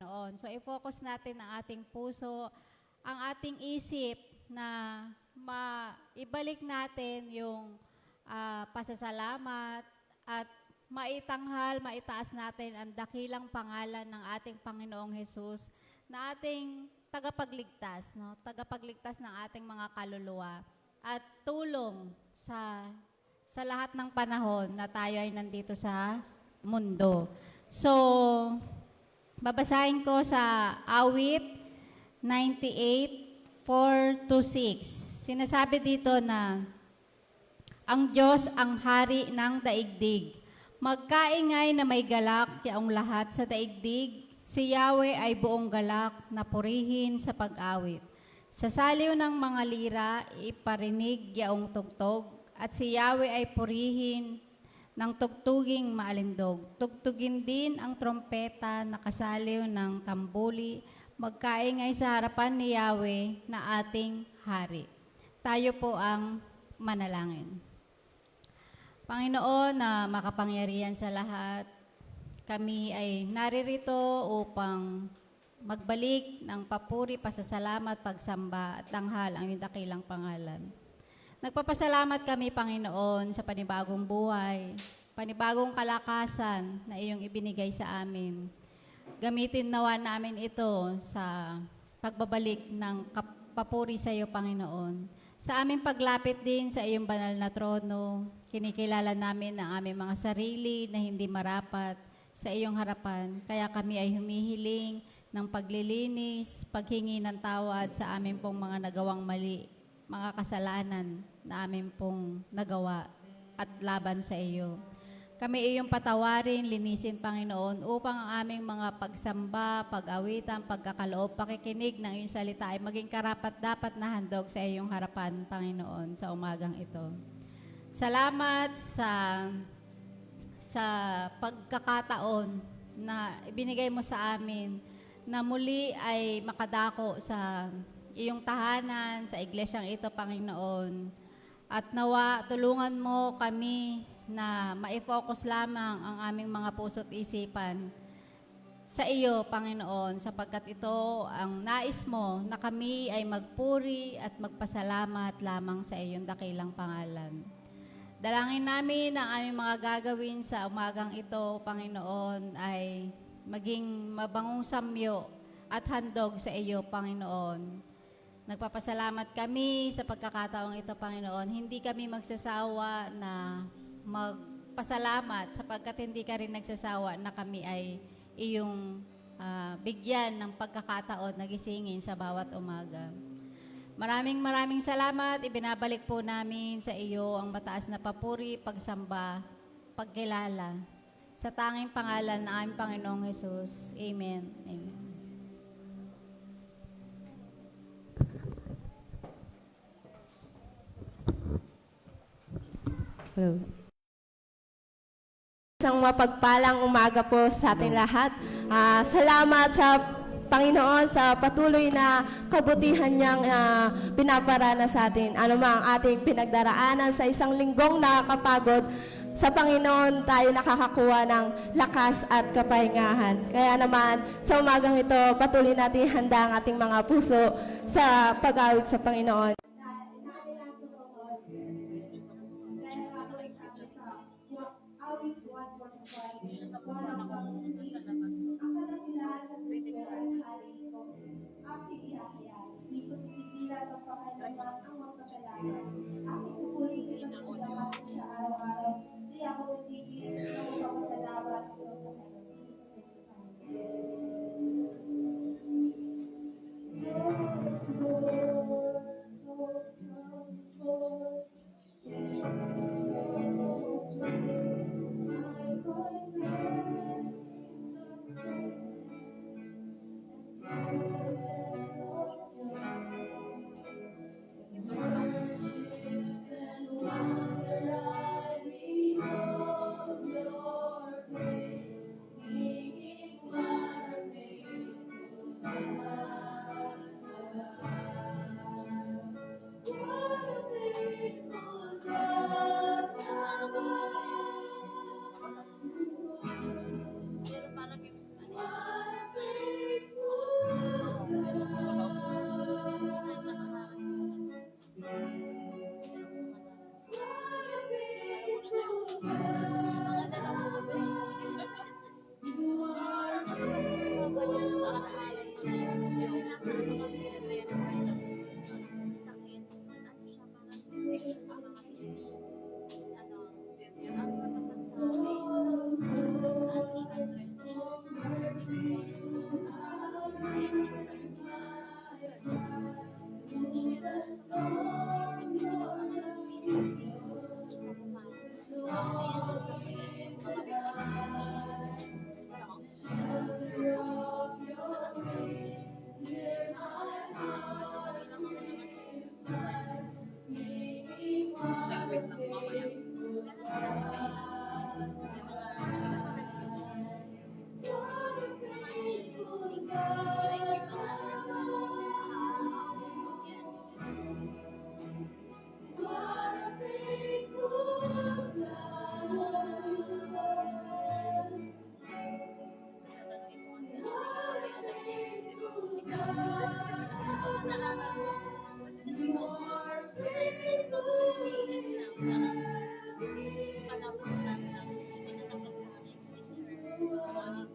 noon. So i-focus natin ang ating puso, ang ating isip na ibalik natin yung pasasalamat at maitaas natin ang dakilang pangalan ng ating Panginoong Hesus na ating tagapagligtas, no? Tagapagligtas ng ating mga kaluluwa at tulong sa lahat ng panahon na tayo ay nandito sa mundo. So, babasahin ko sa awit 98, 4-6. Sinasabi dito na, ang Diyos ang hari ng daigdig. Magkaingay na may galak yaong lahat sa daigdig. Si Yahweh ay buong galak na purihin sa pag-awit. Sa saliw ng mga lira, iparinig yaong tugtog. At si Yahweh ay purihin ng tugtuging maalindog. Tugtugin din ang trompeta na kasaliw ng tambuli, magkaingay sa harapan ni Yahweh na ating hari. Tayo po ang manalangin. Panginoon na makapangyarihan sa lahat, kami ay naririto upang magbalik ng papuri, pasasalamat, pagsamba at tanghal ang iyong dakilang pangalan. Nagpapasalamat kami, Panginoon, sa panibagong buhay, panibagong kalakasan na iyong ibinigay sa amin. Gamitin nawa namin ito sa pagbabalik ng papuri sa iyo, Panginoon. Sa aming paglapit din sa iyong banal na trono, kinikilala namin ang aming mga sarili na hindi marapat sa iyong harapan. Kaya kami ay humihiling ng paglilinis, paghingi ng tawad sa amin pong mga nagawang mali, mga kasalanan na amin pong nagawa at laban sa iyo. Kami iyong patawarin, linisin, Panginoon, upang ang aming mga pagsamba, pag-awitan, pagkakaloob, pakikinig ng iyong salita ay maging karapat-dapat na handog sa iyong harapan, Panginoon, sa umagang ito. Salamat sa pagkakataon na ibinigay mo sa amin na muli ay makadako sa iyong tahanan, sa iglesyang ito, Panginoon. At nawa, tulungan mo kami na ma-focus lamang ang aming mga puso't isipan sa iyo, Panginoon, sapagkat ito ang nais mo na kami ay magpuri at magpasalamat lamang sa iyong dakilang pangalan. Dalangin namin ang aming mga gagawin sa umagang ito, Panginoon, ay maging mabangong samyo at handog sa iyo, Panginoon. Nagpapasalamat kami sa pagkakataong ito, Panginoon. Hindi kami magsasawa na magpasalamat sapagkat hindi ka rin nagsasawa na kami ay iyong bigyan ng pagkakataon na gisingin sa bawat umaga. Maraming salamat. Ibinabalik po namin sa iyo ang mataas na papuri, pagsamba, pagkilala. Sa tanging pangalan ng aming Panginoong Hesus. Amen. Amen. Hello. Isang mapagpalang umaga po sa ating lahat. Salamat sa Panginoon sa patuloy na kabutihan niyang pinaparana sa atin. Ano mang ating pinagdaraanan sa isang linggong nakakapagod, sa Panginoon tayo nakakakuha ng lakas at kapahingahan. Kaya naman, sa umagang ito, patuloy natin handa ang ating mga puso sa pag-awit sa Panginoon. Hallelujah.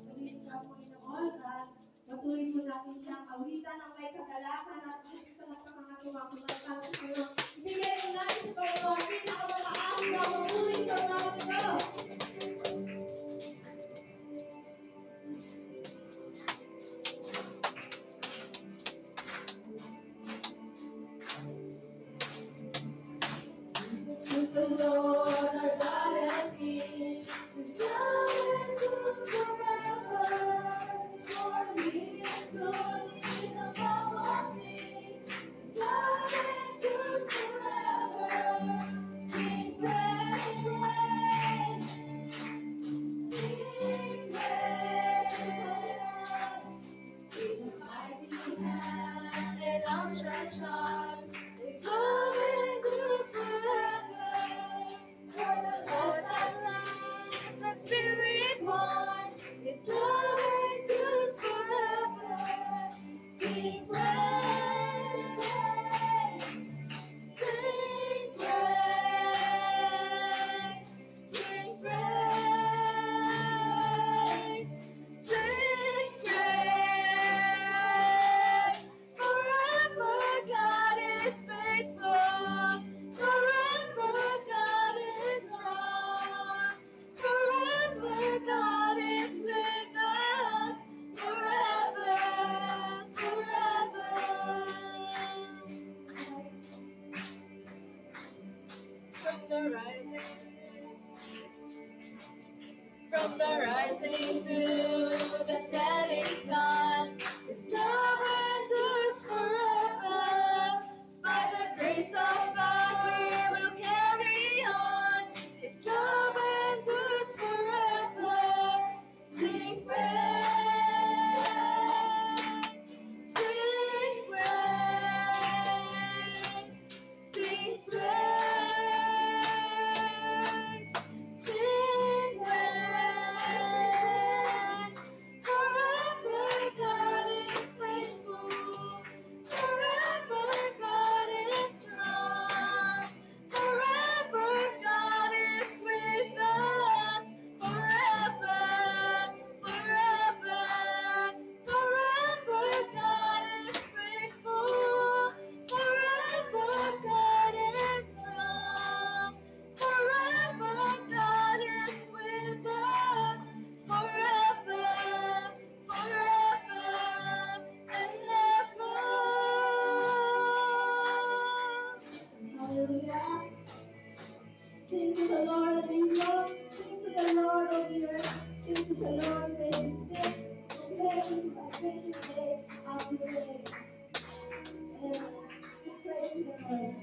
Paglit sa Panginoon at patuloy po natin siyang awitan ng may kagalakan at palakpakan ng ating mga kumanta sa Panginoon. Ibigay mo natin sa Panginoon ang pinakamataas na mamuli sa mga ito. The Lord our God and King is now and forever. For He is good in the power of things, now and forever. Sing praise, sing praise. With a mighty hand and outstretched arm, His love endures forever. For the Lord that lives, that's been reborn, His love endures forever. Sing praise, sing praise, sing praise. Sing praise. Forever God is faithful. Forever God is strong. Forever God is with us. Forever, forever. From the rising to the setting sun, His love endures forever. By the grace of God, we will carry on. His love endures forever. Sing praise, sing praise, sing praise. Sing praise. Forever God is faithful. Forever God is strong. Forever God is with us. Forever, forever, forever God is faithful. Forever God is strong. Forever God is with us. Forever, forever and ever. Hallelujah. Sing to the Lord of Israel. Sing to the Lord of the earth. Sing to the Lord that is sick. Proclaim His salvation day after day. And praise the Lord.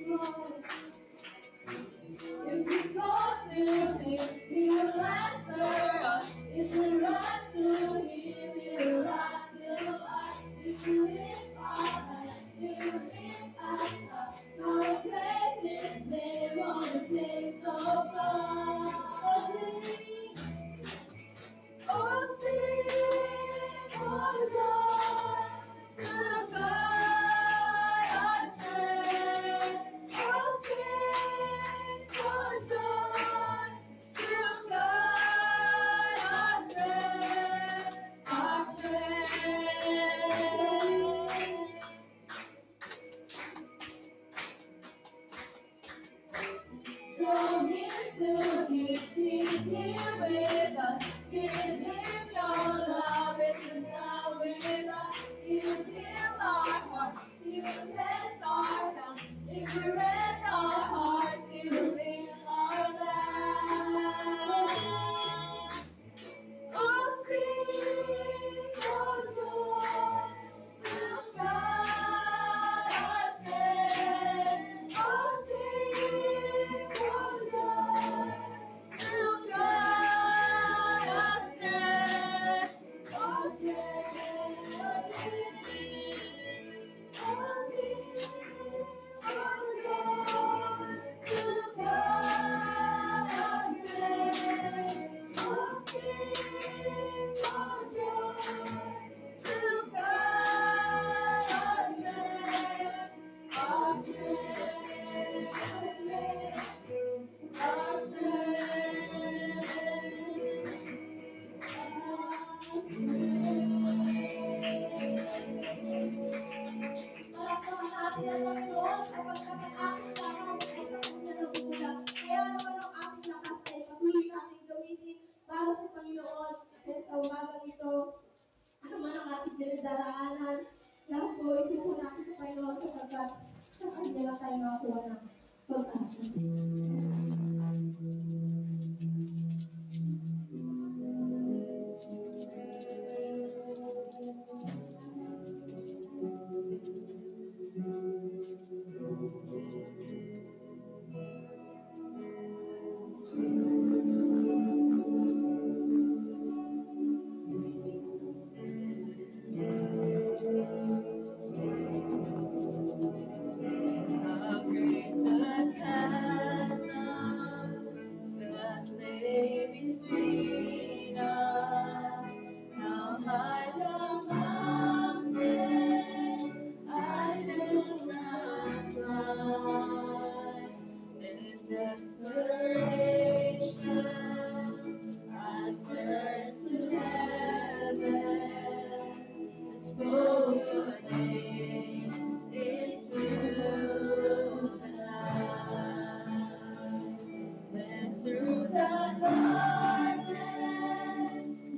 Lord, if we go to Him, He will answer us. If Panginoon, at sa umagang ito, ano man ang ating pinagdaraanan, lahat po isuko natin sa Panginoon sapagkat sa Kanya lang tayo makakuha ng pag-asa. How great the chasm that lay between us, how high the mountain I do not climb. In desperation, I turn to heaven and spoke your name into the night. Then through the darkness,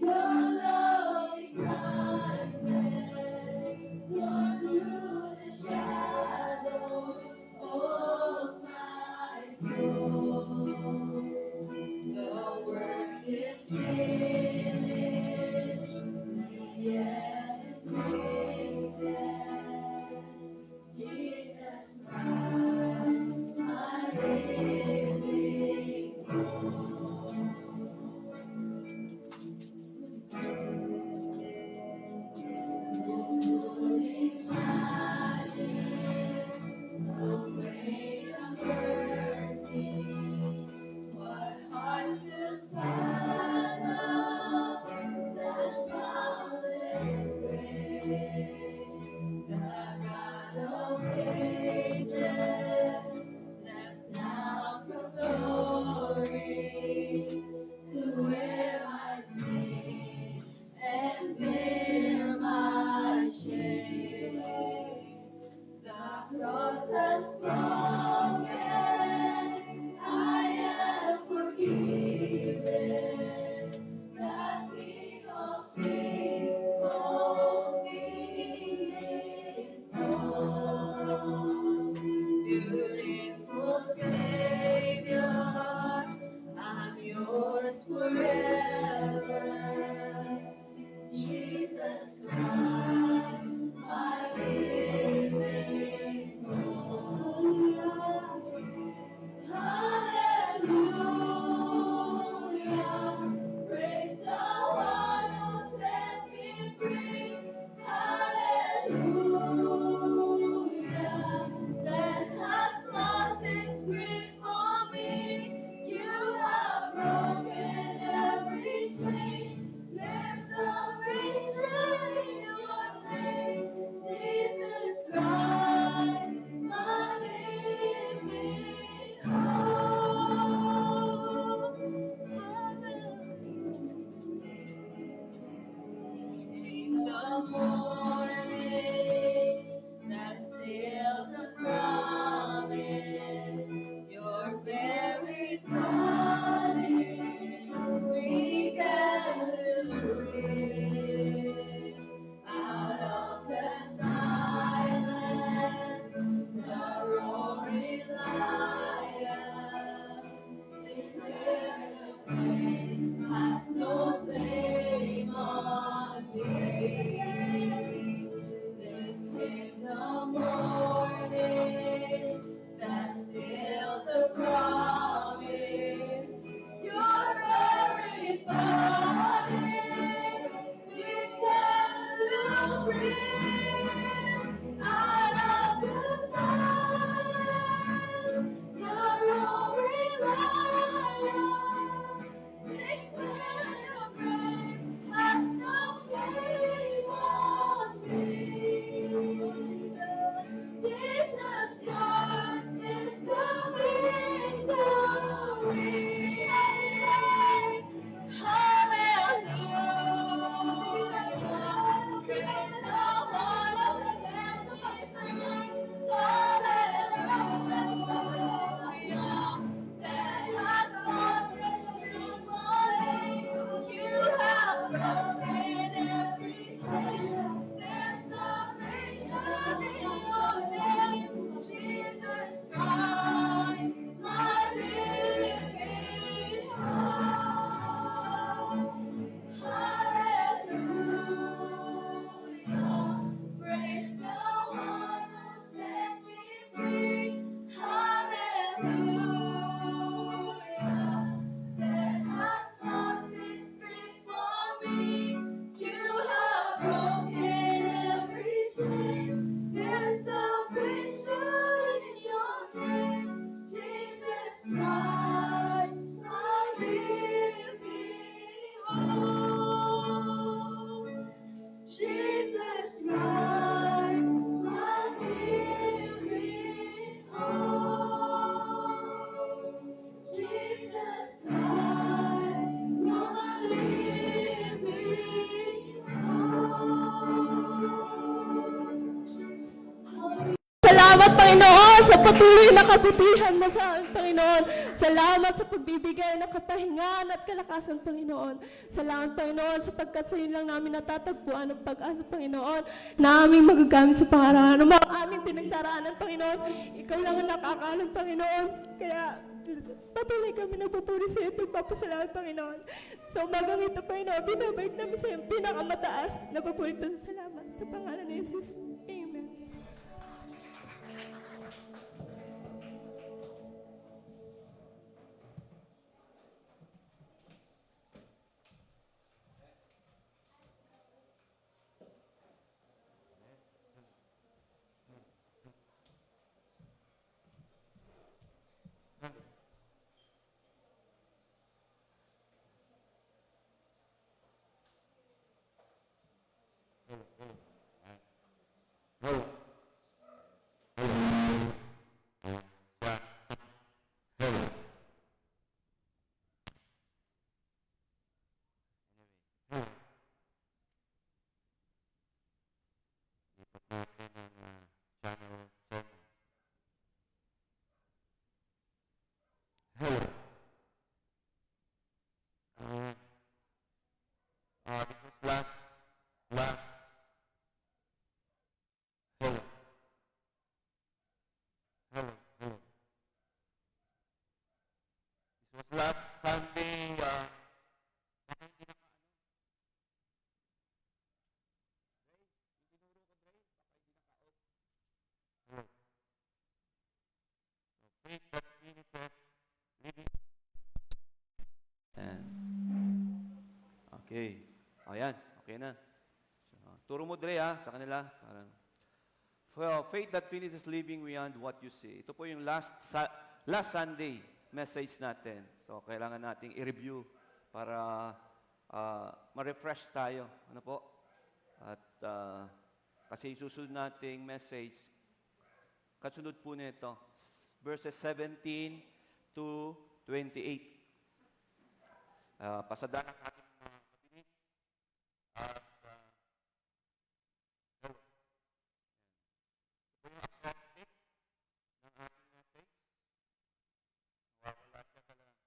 your loving kindness tore through the shadows of my soul. The work is finished, the end is written. Jesus Christ, my living hope. Holy Magic, so great a mercy. What heart could fathom such boundless grace? The God of ages stepped down from glory to wear my sin and bear my shame. The cross has spoken, I am forgiven. The King of Kings calls me his own. Beautiful Savior, I'm yours forever. Jesus Christ, my living hope. Hallelujah, praise the one who set me free. Hallelujah, death has lost its grip on me. You have broken every chain. There's salvation in your name, Jesus Christ, my living hope. Came the morning that sealed the promise. Your very body began to breathe. Out of the silence, the roaring lion declared the grave has no claim on me. patuloy na kabutihan mo sa amin, Panginoon. Salamat sa pagbibigay ng kapahingan at kalakasan, Panginoon. Salamat, Panginoon, sapagkat sa iyo lang namin natatagpuan ang pag-asa, Panginoon, na aming magagamit sa pangaralan. Ang aming pinagdaraanan, Panginoon, ikaw lang ang nakakaalam, Panginoon. Kaya patuloy kami nagpupuri sa iyo, pagpapasalamat, Panginoon. Sa umagang ito, Panginoon, binabalik namin sa iyong pinakamataas na papuri at salamat sa pangalan ni Jesus. Amen. Hello. This was last. Hello. Hello. This was last Sunday. Baka hindi na hello. Faith that finishes living. Yan. Okay. Ayan. Okay na. Turo mo, Dre, sa kanila. Parang, well, faith that finishes living beyond what you see. Ito po yung last Sunday message natin. So, kailangan nating i-review para ma-refresh tayo. Ano po? At kasi susunod nating message, kasunod po nito, verses 17 to 28. Pasada ng ating mga kabinis. At hello. Ito yung acrostic ng ating message. Wala siya talaga.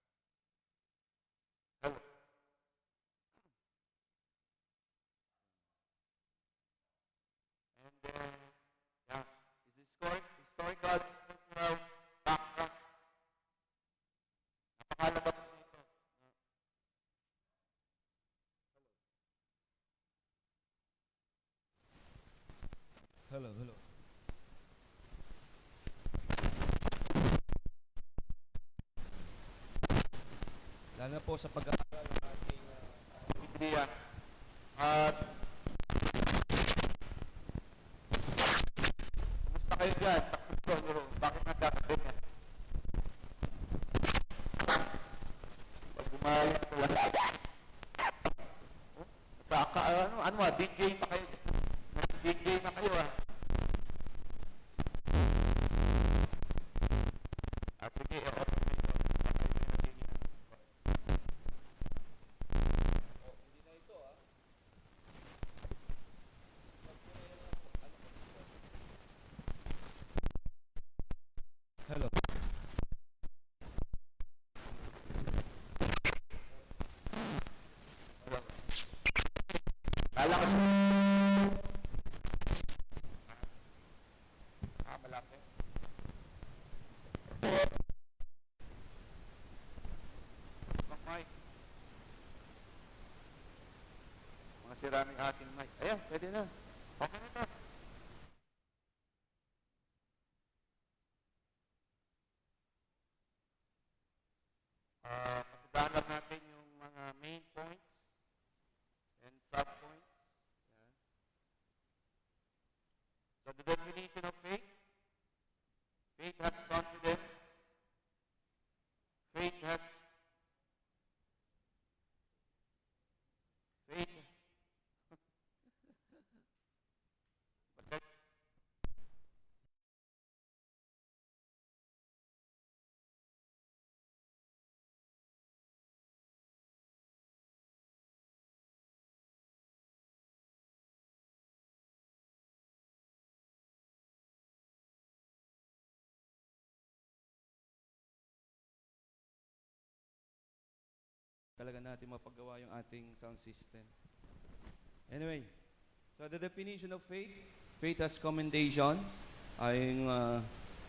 Hello. And then, yeah, is historical, cultural background. Napakalaga po ito. Hello. Lalo na po sa pag-aaral ng ating Biblia. At kumusta kayo dyan sa kulto nyo? Bakit nagkakaganyan? Pag umayos ko wala. DJ pa kayo. DJ na kayo sige, Hello. Kala kasi malaki. Mic. Mga siraming ating mic. Ayan, pwede na. Okay na to. Pasadaan natin yung mga main points and sub-points. Yan. So the definition of faith. Faith has confidence. Faith has faith. talaga natin mapagawa yung ating sound system. Anyway, so the definition of faith, faith has commendation.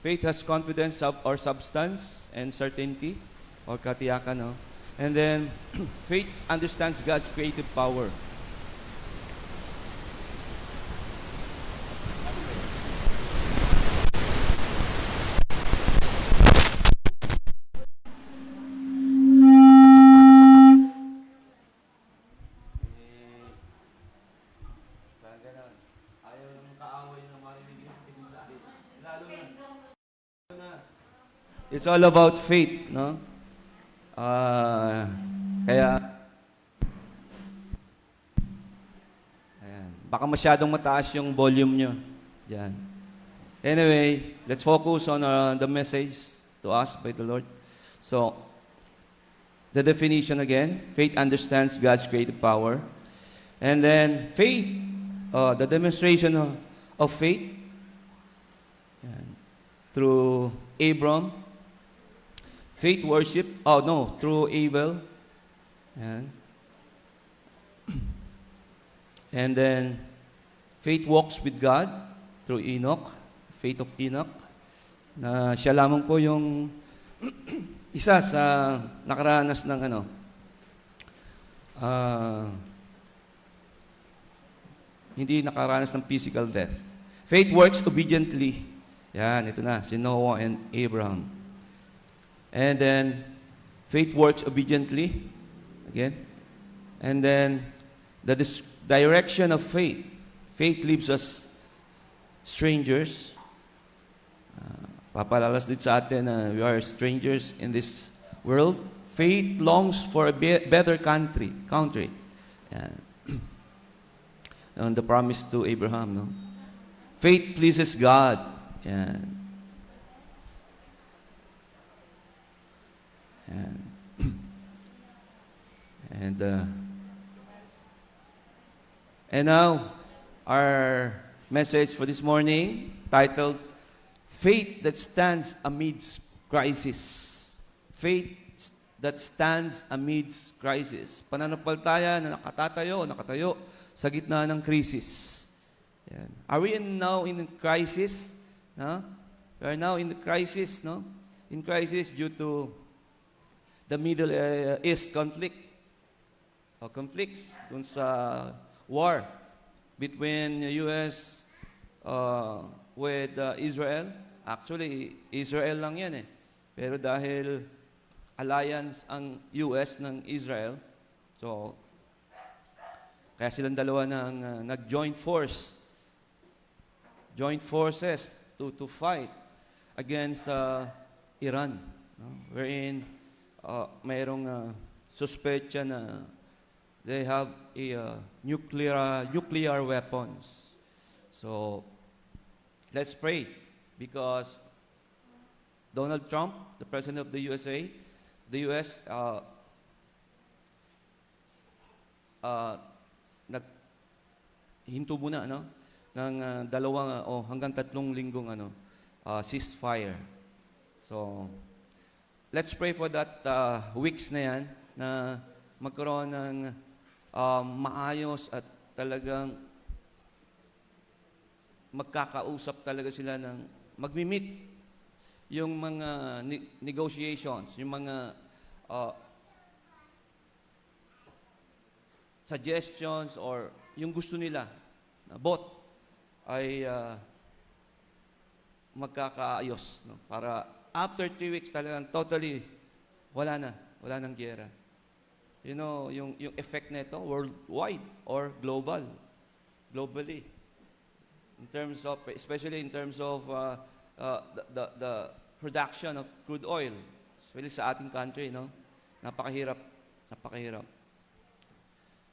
Faith has confidence or substance and certainty or katiyakan, no? And then, faith understands God's creative power. Ayaw ng kaaway na marinig yung pinagsabi. Lalo na. It's all about faith, no? Kaya, ayan, baka masyadong mataas yung volume nyo. Diyan. Anyway, let's focus on the message to us by the Lord. So, the definition again, faith understands God's creative power. And then, faith, the demonstration of faith, yan, through Abram. Faith worship, through Abel. Yan. And then, faith walks with God through Enoch, faith of Enoch, na siya lamang po yung isa sa nakaranas ng hindi nakaranas ng physical death. Faith works obediently. Yan, ito na, si Noah and Abraham. And then, faith works obediently. Again. And then, the direction of faith. Faith leaves us strangers. Papalalas din sa atin na we are strangers in this world. Faith longs for a better country. Yan. On the promise to Abraham, no? Faith pleases God. Yan. Yan. And now, our message for this morning, titled, Faith that stands amidst crisis. Faith that stands amidst crisis. Pananampalataya na nakatayo sa gitna ng krisis. Yan. Are we now in crisis? No? We are now in the crisis, no? In crisis due to the Middle East conflict. O conflicts dun sa war between the U.S. With Israel. Actually, Israel lang yan eh. Pero dahil alliance ang U.S. ng Israel, so kaya silang dalawa nag-joint forces to fight against Iran, no? Wherein mayroong suspecha na they have a nuclear weapons. So let's pray, because Donald Trump, the president of the U.S., hinto muna ng dalawang hanggang 3 linggong ceasefire. So let's pray for that weeks na yan na magkaroon ng maayos at talagang magkakausap talaga sila ng magmi-meet yung mga negotiations, yung mga suggestions or yung gusto nila na both ay magkakaayos, no? Para after 3 weeks talagang totally wala nang giyera. You know, yung effect nito worldwide or globally. In terms of, especially in terms of the production of crude oil, especially sa ating country, no? Napakahirap.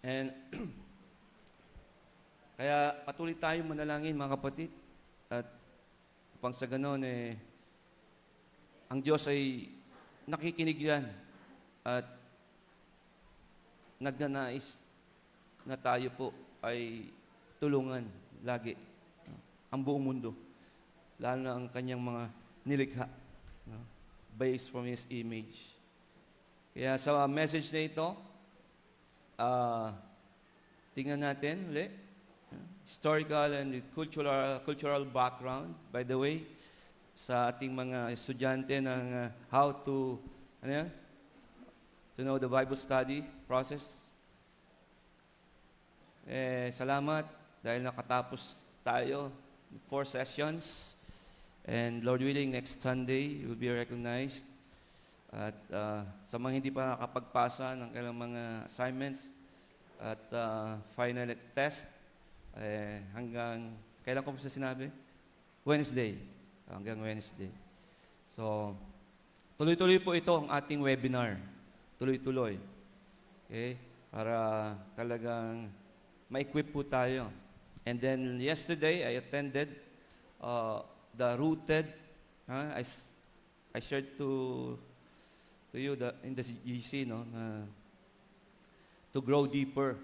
And kaya patuloy tayong manalangin, mga kapatid, at upang sa ganon ang Diyos ay nakikinig yan at nagnanais na tayo po ay tulungan lagi, no? Ang buong mundo, lalo na ang kanyang mga nilikha, no? Based from His image. Kaya sa message na ito, tingnan natin ulit. Historical and cultural background, by the way, sa ating mga estudyante ng how to, ano yan? To know the Bible study process. Salamat dahil nakatapos tayo 4 sessions. And Lord willing, next Sunday, you will be recognized. At sa mga hindi pa nakapagpasa ng kailang mga assignments at final test, hanggang, kailan ko po sa sinabi? Wednesday. Hanggang Wednesday. So, tuloy-tuloy po ito ang ating webinar. Tuloy-tuloy. Okay? Para talagang ma-equip po tayo. And then yesterday, I attended the Rooted. I shared to you in the GC, no, to grow deeper.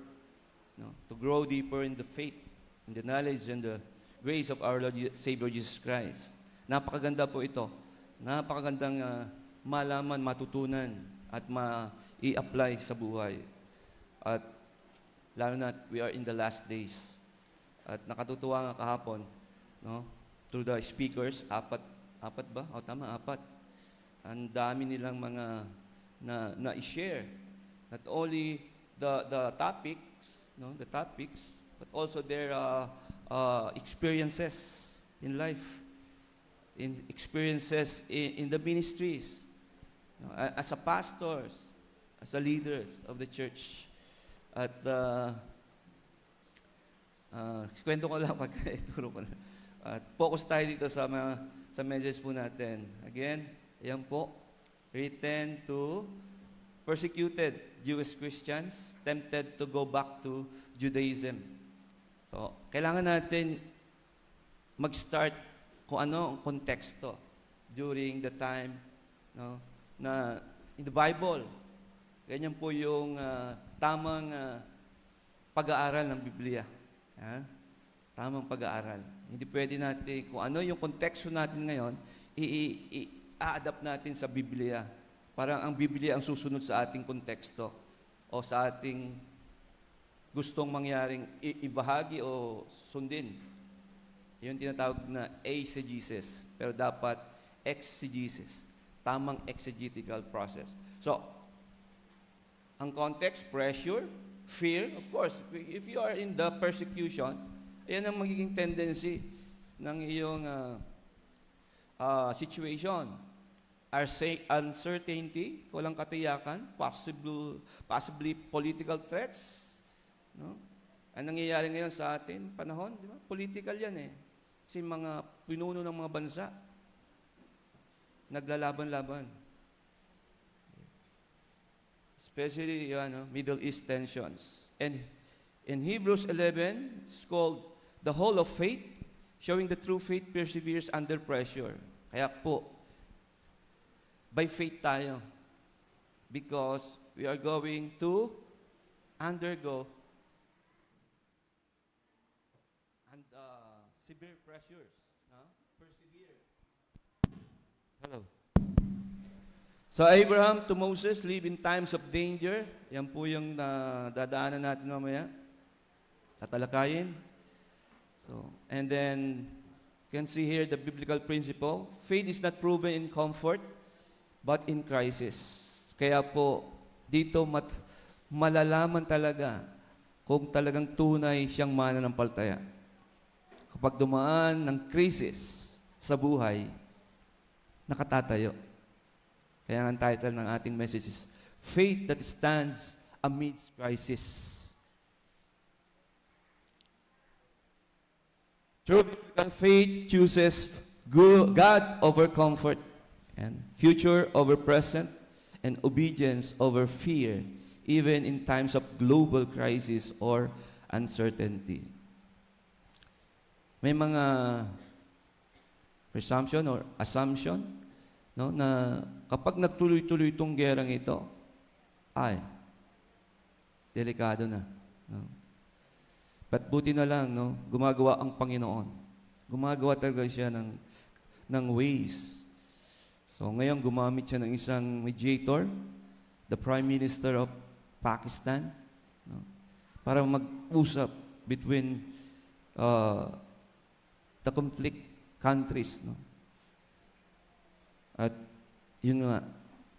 No, to grow deeper in the faith, in the knowledge and the grace of our Lord Savior Jesus Christ. Napakaganda po ito. Napakagandang malaman, matutunan, at ma-i-apply sa buhay. At lalo na we are in the last days. At nakatutuwa nga kahapon, no? Through the speakers, apat ba? O tama, apat. Ang dami nilang mga na-share. Not only the topics, no, the topics, but also their experiences in life, in experiences in the ministries, no, as a pastors, as a leaders of the church. At kwento ko lang ituro ko lang. At focus tayo dito sa message po natin. Again, ayan po, written to persecuted Jewish Christians, tempted to go back to Judaism. So, kailangan natin mag-start kung ano ang konteksto during the time, no, na in the Bible. Ganyan po yung tamang pag-aaral ng Biblia. Tamang pag-aaral. Hindi pwede natin, kung ano yung konteksto natin ngayon, i-adapt natin sa Biblia. Parang ang Biblia ang susunod sa ating konteksto o sa ating gustong mangyaring ibahagi o sundin. Yun tinatawag na exegesis. Pero dapat exegesis. Tamang exegetical process. So, ang context, pressure, fear, of course, if you are in the persecution, ayan ang magiging tendency ng iyong situation. Uncertainty, walang katiyakan, possibly political threats. No? Ang nangyayari ngayon sa atin, panahon, di ba? Political yan eh. Kasi mga pinuno ng mga bansa, naglalaban-laban. Especially, Middle East tensions. And in Hebrews 11, it's called the Hall of Faith, showing the true faith perseveres under pressure. Kaya po, by faith tayo. Because we are going to undergo severe pressures. Persevere. Hello. So Abraham to Moses live in times of danger. Yan po yung dadaanan natin mamaya. Tatalakayin. So, and then you can see here the biblical principle. Faith is not proven in comfort, but in crisis. Kaya po, dito malalaman talaga kung talagang tunay siyang mananampalataya. Kapag dumaan ng crisis sa buhay, nakatatayo. Kaya ang title ng ating message is, Faith that Stands Amidst Crisis. True biblical faith chooses God over comfort, and future over present, and obedience over fear, even in times of global crisis or uncertainty. May mga presumption or assumption, no, na kapag nagtuloy-tuloy itong gerang ito, ay, delikado na. No? But buti na lang, no, gumagawa ang Panginoon. Gumagawa talaga siya ng ways. So ngayon gumamit siya ng isang mediator, the Prime Minister of Pakistan, No? Para mag-usap between the conflict countries. No? At yun nga,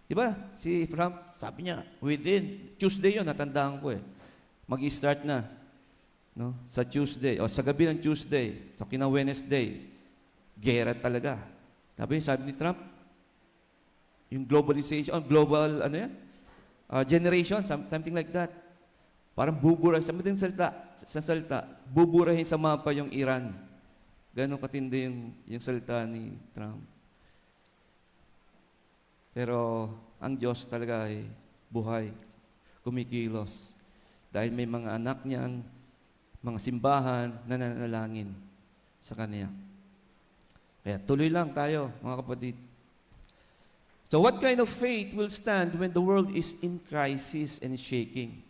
di ba, si Trump, sabi niya, within Tuesday yun, natandaan ko mag-start na. No? Sa Tuesday, o sa gabi ng Tuesday, sa Wednesday, gera talaga. Sabi ni Trump, yung globalization, global, generation, something like that. Parang bubura, sa madaling salita, buburahin sa mapa yung Iran. Ganon katindi yung salita ni Trump. Pero ang Diyos talaga ay buhay, kumikilos. Dahil may mga anak niyang, mga simbahan na nananalangin sa Kanya. Kaya tuloy lang tayo, mga kapatid. So what kind of faith will stand when the world is in crisis and shaking?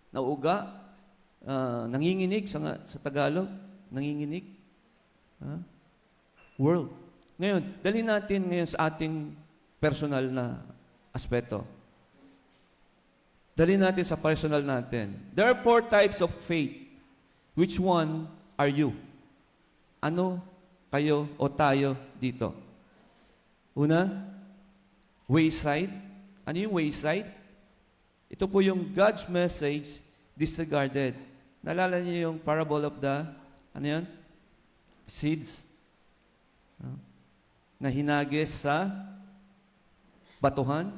Nauuga? Nanginginig sa Tagalog? Nanginginig? World. Ngayon, dalhin natin ngayon sa ating personal na aspeto. Dalhin natin sa personal natin. There are 4 types of faith. Which one are you? Ano kayo o tayo dito? Una, wayside. Ano yung wayside? Ito po yung God's message disregarded. Naalala niyo yung parable of the, seeds? Na hinagis sa batuhan,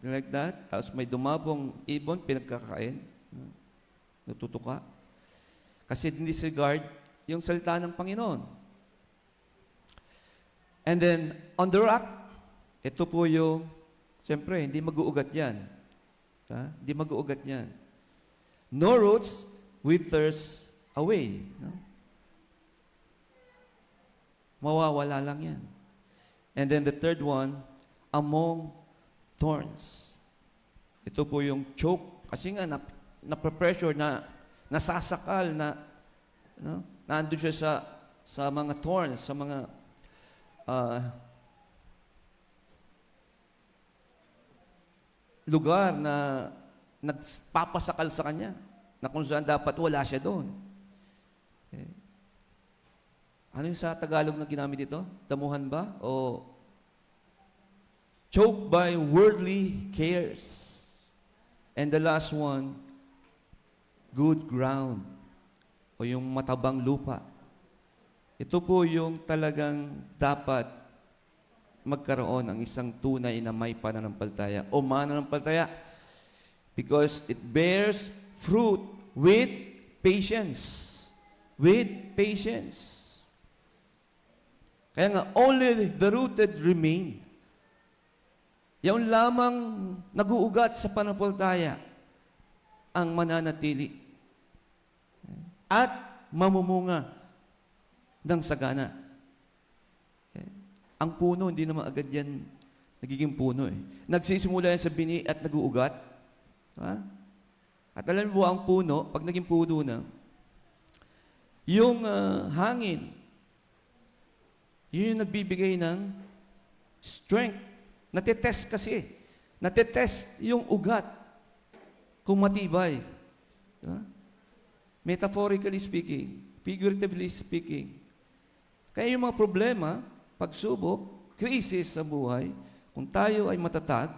like that. Tapos may dumabong ibon, pinagkakain. Natutuka. Kasi disregard yung salita ng Panginoon. And then, on the rock, ito po yung, siyempre, hindi mag-uugat yan. Hindi mag-uugat yan. No roots withers away. No? Mawawala lang yan. And then the third one, among thorns. Ito po yung choke. Kasi nga, napapressure, nasasakal, nandun siya sa mga thorns, sa mga lugar na nagpapasakal sa kanya, na kung saan dapat wala siya doon. Okay. Ano yung sa Tagalog na ginamit dito? Damuhan ba? O choked by worldly cares. And the last one, good ground. O yung matabang lupa. Ito po yung talagang dapat magkaroon ang isang tunay na may pananampalataya o mananampalataya because it bears fruit with patience. With patience. Kaya nga, only the rooted remain. Yung lamang nag-uugat sa pananampalataya ang mananatili at mamumunga ng sagana. Ang puno, hindi naman agad yan nagiging puno Nagsisimula yan sa bini at nag-uugat. At alam mo ang puno, pag naging puno na, yung hangin, yun yung nagbibigay ng strength. Natetest kasi. Natetest yung ugat kung matibay. Metaphorically speaking, figuratively speaking. Kaya yung mga problema, pagsubok, krisis sa buhay, kung tayo ay matatag,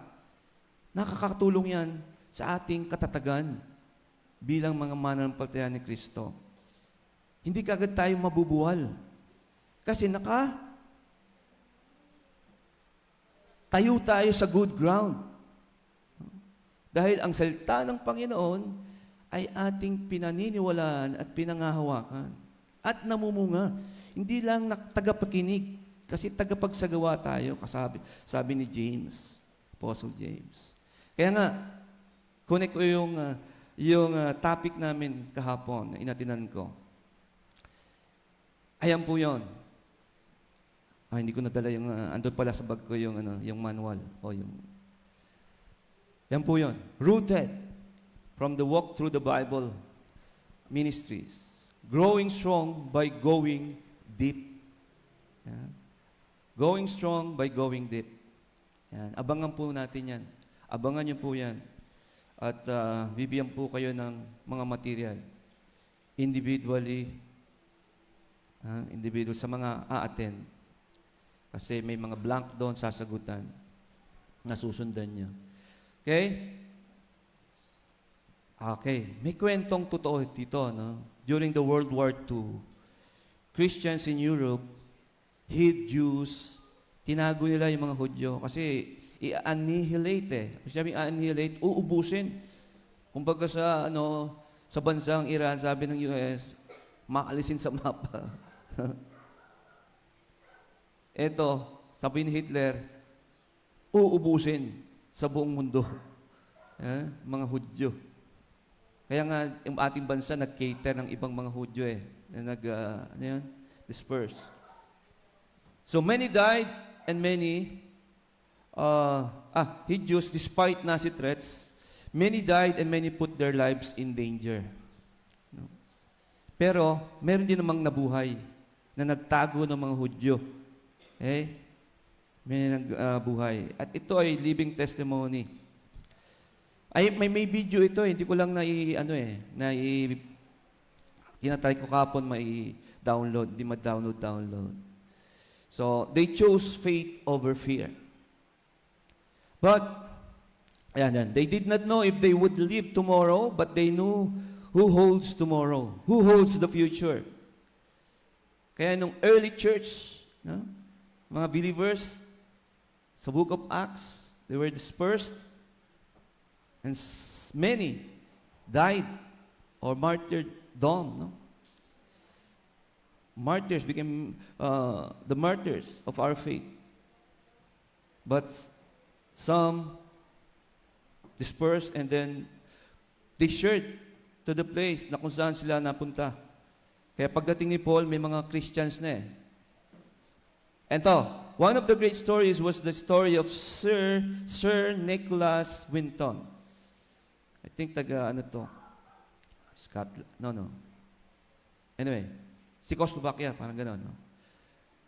nakakatulong yan sa ating katatagan bilang mga mananampalataya ni Kristo. Hindi kagad tayo mabubuwal. Kasi tayo tayo sa good ground. Dahil ang salita ng Panginoon ay ating pinaniniwalaan at pinangahawakan. At namumunga. Hindi lang tagapakinig. Kasi tagapagsagawa tayo, sabi ni James, Apostle James. Kaya nga, connect ko yung topic namin kahapon na inatinan ko. Ayan po yun. Hindi ko nadala yung, andun pala sa bag ko yung manual. Yan po yun. Rooted from the Walk Through the Bible Ministries. Growing strong by going deep. Yan. Going strong by going deep. Yan. Abangan po natin yan. Abangan niyo po yan. at bibigyan po kayo ng mga material. Individually, individual sa mga a-attend. Kasi may mga blank doon sasagutan na susundan nyo. Okay? Okay. May kwentong totoo dito, no? During the World War II, Christians in Europe hid Jews. Tinago nila yung mga Hudyo kasi i-annihilate eh. Sabi annihilate, uubusin. Kumbaga sa sa bansang Iran, sabi ng US, maalisin sa mapa. Ito, sabi ni Hitler, uubusin sa buong mundo. Mga Hudyo. Kaya nga, yung ating bansa nag-cater ng ibang mga Hudyo na disperse. So many died and many hid Jews despite Nazi threats. Many died and many put their lives in danger. No? Pero, meron din namang nabuhay na nagtago ng mga Hudyo. May nagbuhay. At ito ay living testimony. May video ito hindi ko lang tinatry ko kapon download, di ma-download. So, they chose faith over fear. But, they did not know if they would live tomorrow, but they knew who holds tomorrow, who holds the future. Kaya nung early church, mga believers, sa book of Acts, they were dispersed, and many died or martyred dom. Martyrs became the martyrs of our faith. But some dispersed and then they shared to the place na kung saan sila napunta. Kaya pagdating ni Paul, may mga Christians na And one of the great stories was the story of Sir Nicholas Winton. I think Scotland. No. Anyway, Czechoslovakia, parang gano'n.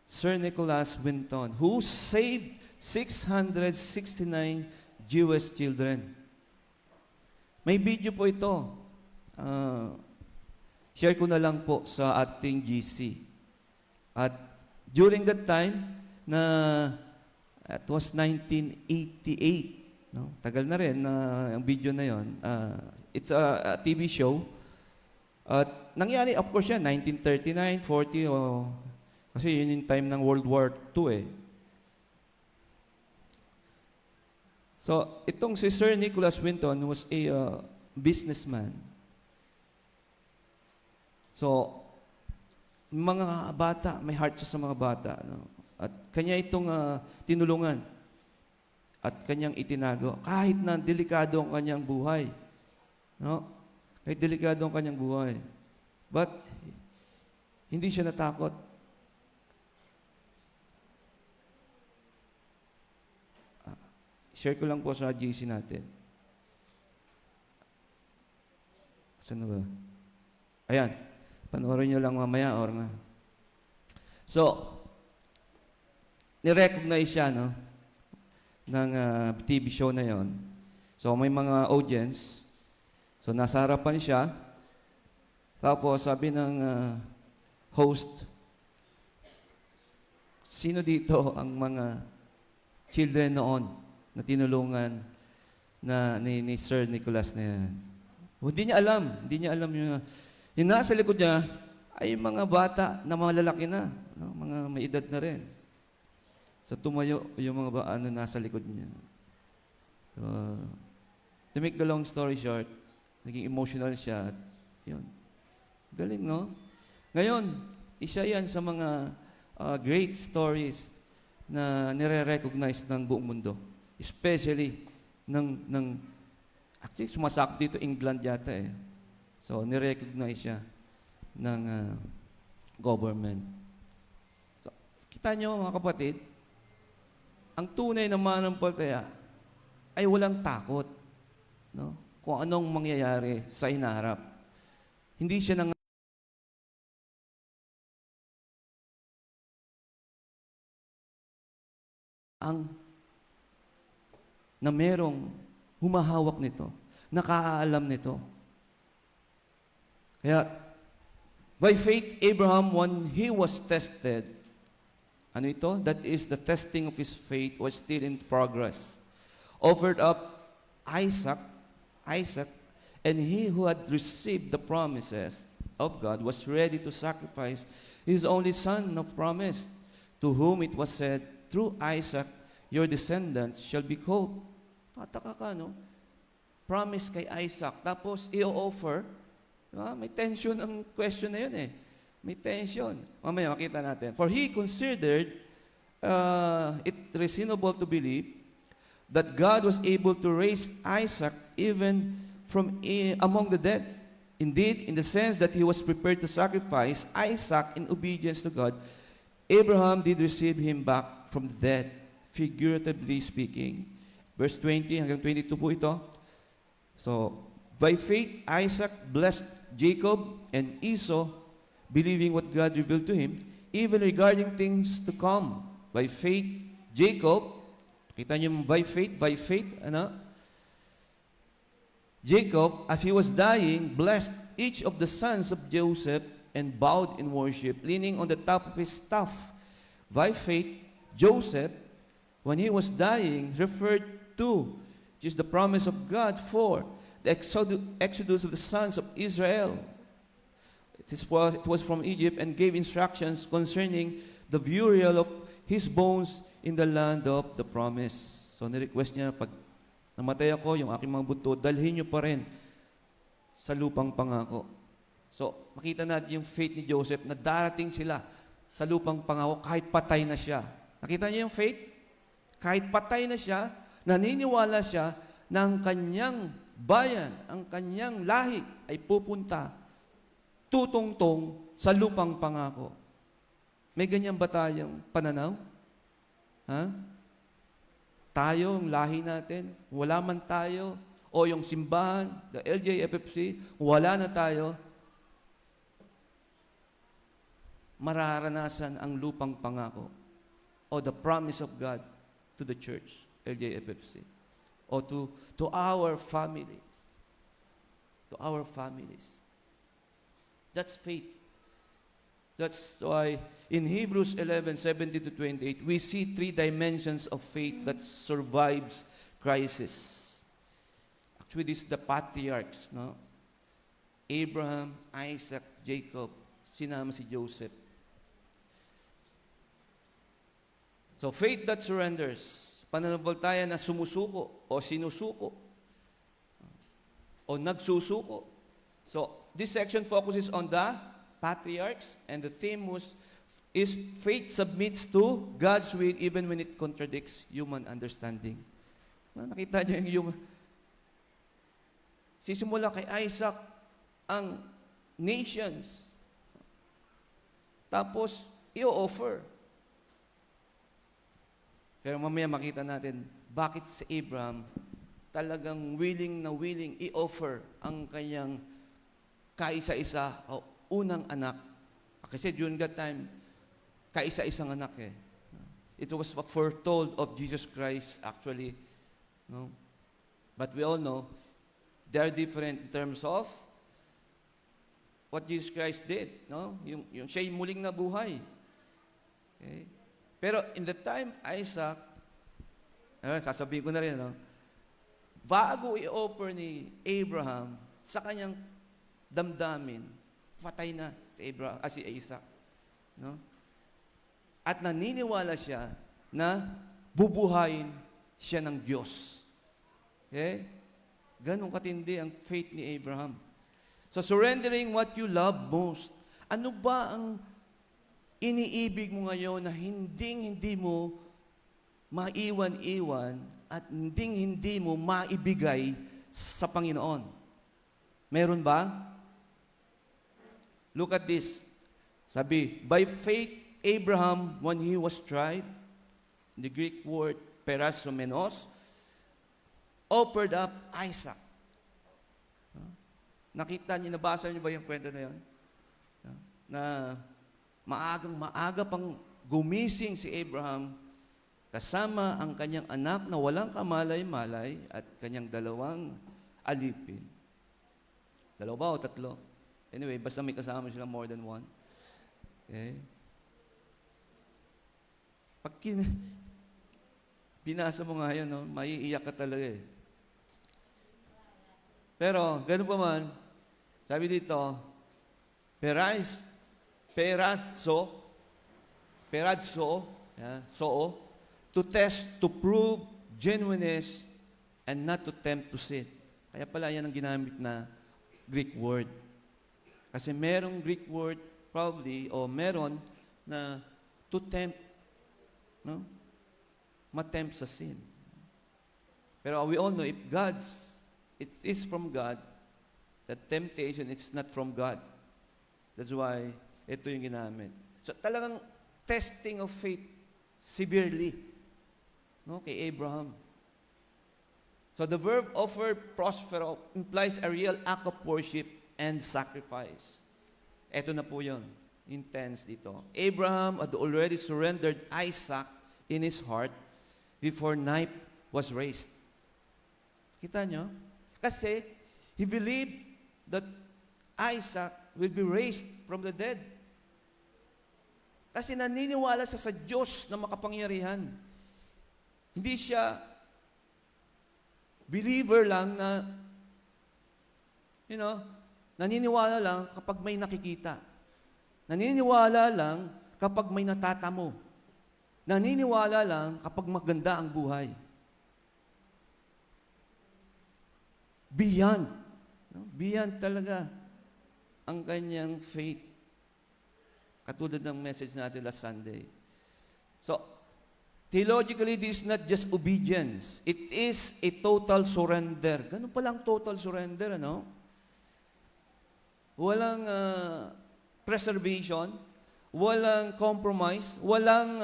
Sir Nicholas Winton, who saved 669 Jewish children. May video po ito. Share ko na lang po sa ating GC. At during that time, it was 1988. No? Tagal na rin ang video na yon. It's a TV show. At nangyari, of course yan, 1939, 40, kasi yun yung time ng World War II So, itong si Sir Nicholas Winton was a businessman. So, mga bata, may heart siya sa mga bata. No? At kanya itong tinulungan. At kanyang itinago. Kahit na delikado ang kanyang buhay. No? Kahit delikado ang kanyang buhay. But, hindi siya natakot. Share ko lang po sa GC natin. Saan na ba? Ayan. Panoorin nyo lang mamaya or nga. So, ni-recognize siya, no? Ng TV show na yon. So, may mga audience. So, nasa harapan siya. Tapos, sabi ng host, sino dito ang mga children noon na tinulungan ni Sir Nicholas na yan? Hindi niya alam. Hindi niya alam yung nasa likod niya ay mga bata na mga lalaki na. No? Mga may edad na rin. So, tumayo yung mga nasa likod niya. To make the long story short, naging emotional siya. At yun. Galing, no? Ngayon, isa yan sa mga great stories na nire-recognize ng buong mundo. Especially actually, sumasakot dito England yata eh. So, nire-recognize siya ng government. So, kita nyo mga kapatid, ang tunay na manampalataya ay walang takot, no? Kung anong mangyayari sa hinaharap. Hindi siya na merong humahawak nito, nakaalam nito. Kaya, by faith, Abraham, when he was tested, ano ito? That is, the testing of his faith was still in progress. Offered up Isaac, and he who had received the promises of God was ready to sacrifice his only son of promise, to whom it was said, through Isaac, your descendants shall be called. Pataka ka, no? Promise kay Isaac. Tapos, i-offer. Diba? May tension ang question na yun eh. May tension. Mamaya makita natin. For he considered it reasonable to believe that God was able to raise Isaac even from among the dead. Indeed, in the sense that he was prepared to sacrifice Isaac in obedience to God, Abraham did receive him back from the dead, figuratively speaking. Verse 20 hanggang 22 po ito. So, by faith, Isaac blessed Jacob and Esau, believing what God revealed to him, even regarding things to come. By faith, Jacob, kita niyo by faith, ano? Jacob, as he was dying, blessed each of the sons of Joseph and bowed in worship, leaning on the top of his staff. By faith, Joseph, when he was dying, referred to, which is the promise of God for the exodus of the sons of Israel. It was from Egypt, and gave instructions concerning the burial of his bones in the land of the promise. So, nirequest niya, pag namatay ako, yung aking mga buto, dalhin niyo pa rin sa lupang pangako. So, makita natin yung faith ni Joseph na darating sila sa lupang pangako kahit patay na siya. Nakita niyo yung faith? Kahit patay na siya, naniniwala siya na ang kanyang bayan, ang kanyang lahi ay pupunta tutungtong sa lupang pangako. May ganyan ba tayong pananaw? Ha? Tayo, ang lahi natin, wala man tayo, o yung simbahan, the LJFFC, wala na tayo, mararanasan ang lupang pangako o the promise of God to the church, LJFFC, o to our family, to our families. That's faith. That's why in Hebrews 11:17-28, we see three dimensions of faith that survives crisis. Actually, this is the patriarchs, no? Abraham, Isaac, Jacob, sinama si Joseph. So, faith that surrenders. Pananampalataya na sumusuko o sinusuko o nagsusuko. So, this section focuses on the patriarchs, and the theme is faith submits to God's will even when it contradicts human understanding. Nakita niyo yung human. Sisimula kay Isaac ang nations. Tapos, i-offer. Pero mamaya makita natin, bakit si Abraham talagang willing i-offer ang kanyang kaisa-isa o unang anak. Kasi during that time, kaisa-isang anak eh. It was foretold of Jesus Christ actually. No? But we all know, they are different in terms of what Jesus Christ did. No? Yung siya'y muling nabuhay. Okay? Pero in the time, Isaac, sasabihin ko na rin, no? Bago i-offer ni Abraham sa kanyang damdamin, patay na si Isaac. No? At naniniwala siya na bubuhayin siya ng Diyos. Okay? Ganong katindi ang faith ni Abraham. So surrendering what you love most. Ano ba ang iniibig mo ngayon na hindi mo maiwan-iwan at hindi mo maibigay sa Panginoon? Meron ba? Look at this. Sabi, by faith, Abraham, when he was tried, the Greek word perasomenos, offered up Isaac. Nakita niyo, nabasa niyo ba yung kwento na yun? Na maaga pang gumising si Abraham kasama ang kanyang anak na walang kamalay-malay at kanyang dalawang alipin. Dalawa ba o tatlo? Anyway, basta may kasama sila more than one. Okay? Pag binasa mo nga yun, no, maiiyak ka talaga eh. Pero, ganun pa man, sabi dito, perazzo, yeah, so, to test, to prove genuineness, and not to tempt to sin. Kaya pala yan ang ginamit na Greek word. Kasi merong Greek word, probably, o meron na to tempt, no? Matempt sa sin. Pero we all know, if it is from God, that temptation, it's not from God. That's why, ito yung ginamit. So talagang testing of faith severely, no, kay Abraham. So the verb offer prospero implies a real act of worship and sacrifice. Ito na po yun. Intense dito. Abraham had already surrendered Isaac in his heart before knife was raised. Kita nyo? Kasi he believed that Isaac will be raised from the dead. Kasi naniniwala siya sa Diyos na makapangyarihan. Hindi siya believer lang na, naniniwala lang kapag may nakikita. Naniniwala lang kapag may natatamo. Naniniwala lang kapag maganda ang buhay. Beyond. Beyond talaga ang kanyang faith. Katulad ng message natin last Sunday. So, theologically, this is not just obedience. It is a total surrender. Ganun palang total surrender, ano? Walang preservation, walang compromise, walang,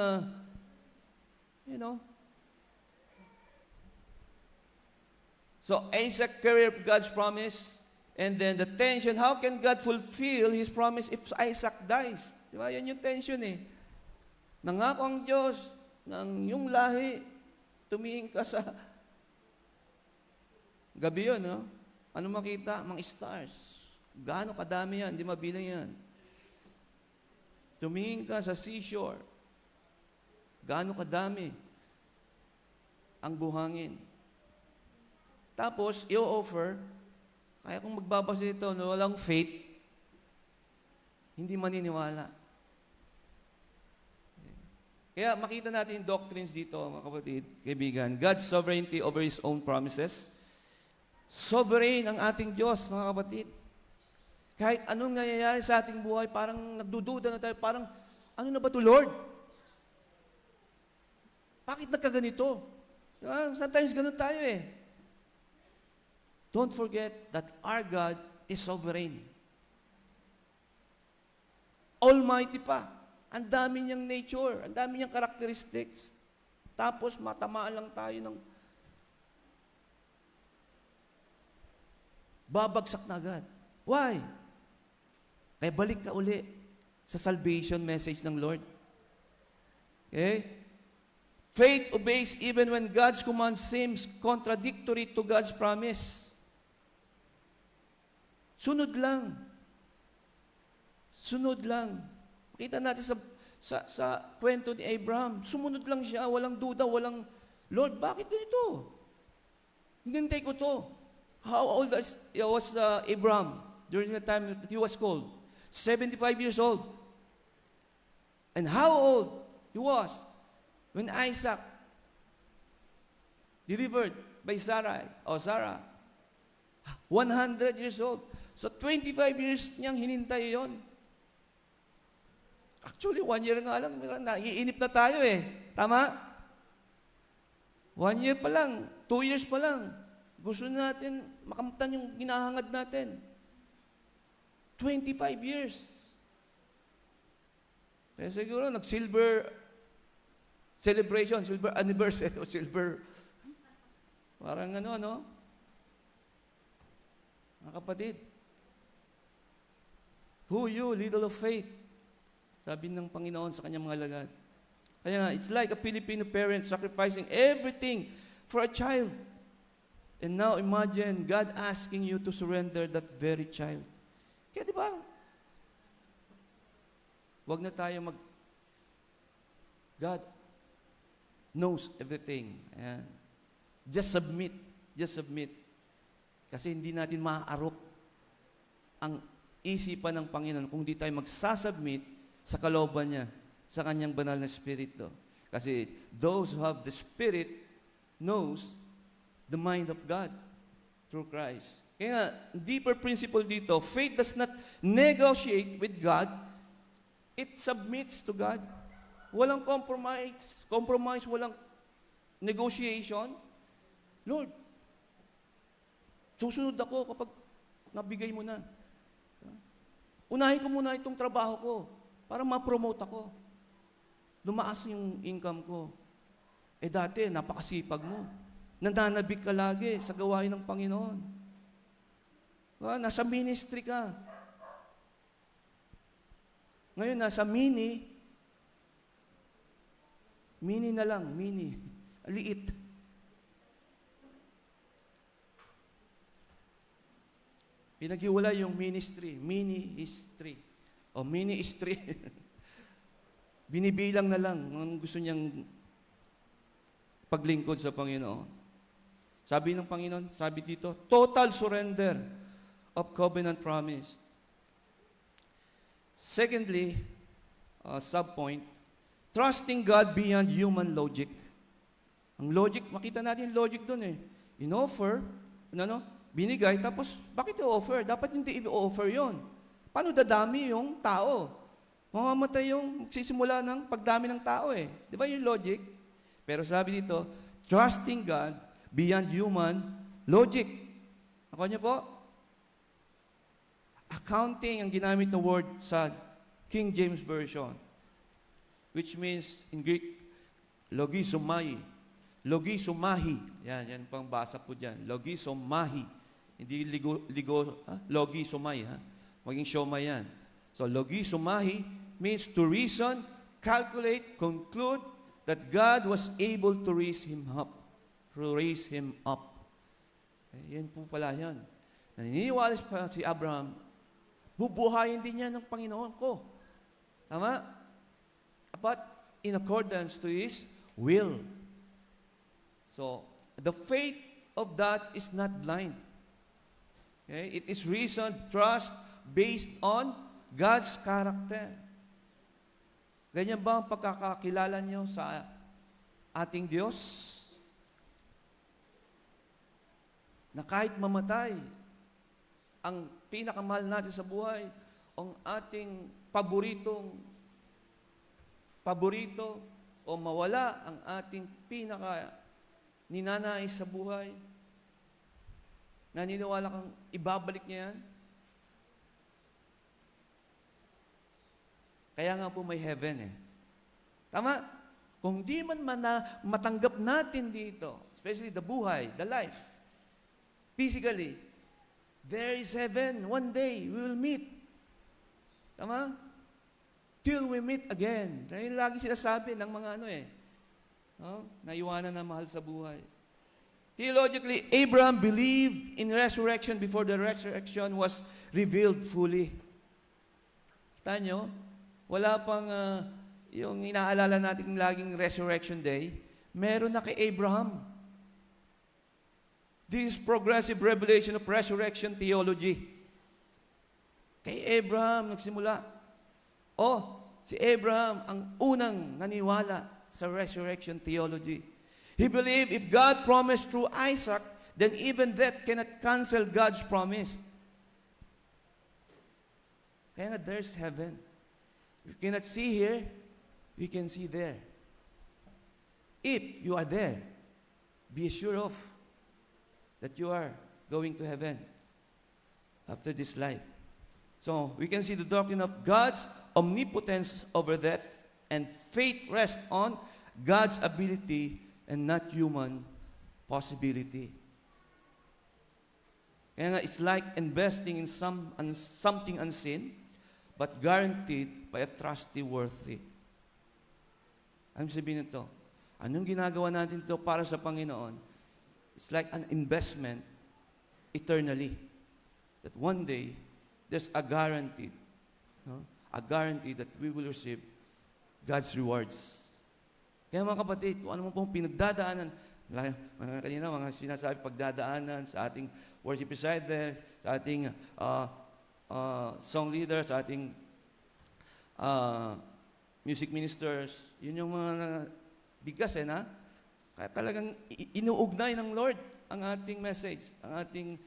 So, Isaac carried God's promise, and then the tension, how can God fulfill His promise if Isaac dies? Di ba? Yan yung tension eh. Nangako ang Diyos ng yung lahi, tumingin ka sa gabi yun, no? Ano makita? Mga stars. Gaano kadami yan? Hindi mabilang yan. Tumingin ka sa seashore. Gaano kadami ang buhangin. Tapos, i-offer, kaya kung magbabasa ito, no, walang faith, hindi maniniwala. Kaya makita natin yung doctrines dito, mga kapatid, kaibigan. God's sovereignty over His own promises. Sovereign ang ating Diyos, mga kapatid. Kahit anong nangyayari sa ating buhay, parang nagdududa na tayo, parang, ano na ba ito, Lord? Bakit nagkaganito? Sometimes ganun tayo eh. Don't forget that our God is sovereign. Almighty pa. Ang dami niyang nature, ang dami niyang characteristics. Tapos matamaan lang tayo ng babagsak na agad. Why? Kaya balik ka uli sa salvation message ng Lord. Okay? Faith obeys even when God's command seems contradictory to God's promise. Sunod lang. Sunod lang. Kita natin sa kwento ni Abraham, sumunod lang siya, walang duda, walang, Lord, bakit ganito? Hinintay ko to. How old was Abraham during the time that he was called? 75 years old. And how old he was when Isaac delivered by Sarah. 100 years old. So 25 years niyang hinintay yon. Actually, 1 year nga lang, naiinip na tayo eh. Tama? 1 year pa lang, 2 years pa lang. Gusto natin makamtan yung ginahangad natin. 25 years. Kaya siguro, nag-silver celebration, silver anniversary, o silver, parang ano? Mga kapatid, who you, little of faith? Sabi ng Panginoon sa kanyang mga alagad. Kaya nga, it's like a Filipino parent sacrificing everything for a child. And now imagine God asking you to surrender that very child. Kaya di ba? Huwag na tayo God knows everything. Ayan. Just submit. Just submit. Kasi hindi natin maaarok ang isipan ng Panginoon kung di tayo magsasubmit sa kalooban niya, sa kanyang banal na Espiritu. Kasi those who have the Spirit knows the mind of God through Christ. Kaya nga, deeper principle dito, faith does not negotiate with God, it submits to God. Walang compromise, walang negotiation. Lord, susunod ako kapag nabigay mo na. Unahin ko muna itong trabaho ko para ma-promote ako. Lumaas yung income ko. Dati, napakasipag mo. Nananabik ka lagi sa gawain ng Panginoon. Nasa ministry ka. Ngayon, nasa mini na lang, mini. Liit. Pinaghiwalay yung ministry, mini-history. O mini-history. Binibilang na lang ang gusto niyang paglingkod sa Panginoon. Sabi ng Panginoon, sabi dito, total surrender of covenant promise. Secondly, subpoint, trusting God beyond human logic. Ang logic, makita natin yung logic doon eh. In-offer, binigay, tapos bakit i-offer? Dapat hindi i-offer yon. Paano dadami yung tao? Mamamatay yung magsisimula ng pagdami ng tao eh. Di ba yung logic? Pero sabi dito, trusting God beyond human logic. Ako niyo po? Accounting ang ginamit na word sa King James Version, which means in Greek, logisomai. Logisomahi. Yan pang basa po dyan. Logisomahi. Hindi logisomai. Maging siomay yan. So, logisomahi means to reason, calculate, conclude that God was able to raise him up. Yan po pala yan. Naniniwala pa si Abraham, bubuhayin din niya ng Panginoon ko. Tama? But in accordance to His will. So, the faith of that is not blind. Okay? It is reason, trust, based on God's character. Ganyan ba ang pagkakakilala niyo sa ating Diyos? Na kahit mamatay, ang pinakamahal natin sa buhay, ang ating paborito o mawala ang ating ninanais sa buhay, naniniwala kang ibabalik niya yan? Kaya nga po may heaven eh. Tama? Kung di man matanggap natin dito, especially the buhay, the life, physically, there is heaven. One day, we will meet. Tama? Till we meet again. Dahil lagi sinasabi ng mga naiwanan na mahal sa buhay. Theologically, Abraham believed in resurrection before the resurrection was revealed fully. Kita nyo? Wala pang yung inaalala natin laging Resurrection Day, meron na kay Abraham. This is progressive revelation of resurrection theology. Kay Abraham nagsimula. Si Abraham ang unang naniwala sa resurrection theology. He believed if God promised through Isaac, then even that cannot cancel God's promise. Kaya nga there's heaven. You cannot see here, you can see there. If you are there, be assured of that you are going to heaven after this life. So, we can see the doctrine of God's omnipotence over death, and faith rests on God's ability and not human possibility. Kaya nga, it's like investing in something unseen, but guaranteed by a trustworthy. Anong sabihin nito? Anong ginagawa natin ito para sa Panginoon? It's like an investment eternally. That one day, there's a guarantee, no? A guarantee that we will receive God's rewards. Kaya mga kapatid, kung ano mo pong pinagdadaanan, mga kanina, mga sinasabi, pagdadaanan sa ating worship recital, sa ating song leader, sa ating music ministers, yun yung mga bigas na. Kaya talagang inuugnay ng Lord ang ating message, ang ating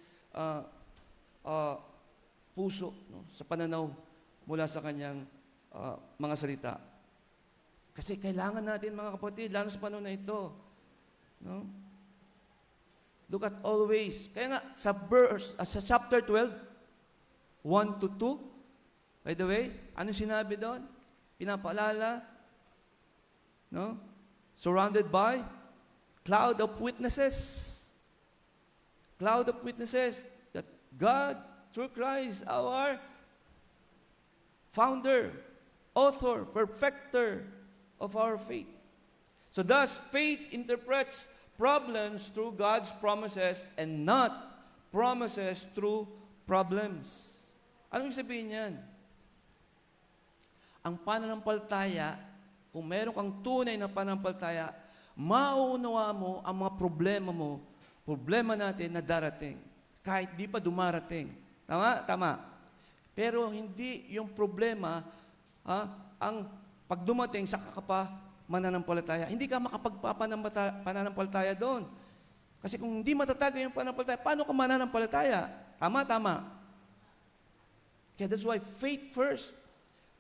puso, no, sa pananaw mula sa kanyang mga salita. Kasi kailangan natin, mga kapatid, lalo sa panahon na ito. No? Look at always. Kaya nga, sa chapter 12, 1 to 2, by the way, ano sinabi doon? Pinapaalala, no? Surrounded by cloud of witnesses. Cloud of witnesses that God, through Christ, our founder, author, perfecter of our faith. So thus, faith interprets problems through God's promises and not promises through problems. Ano ibig sabihin yan? Ang pananampalataya, kung meron kang tunay na pananampalataya, mauunawa mo ang mga problema natin na darating, kahit di pa dumarating. Tama? Tama. Pero hindi yung problema, ang pag dumating, saka ka pa mananampalataya. Hindi ka makapagpapananampalataya doon. Kasi kung hindi matatag yung pananampalataya, paano ka mananampalataya? Tama, tama. Kaya that's why faith first.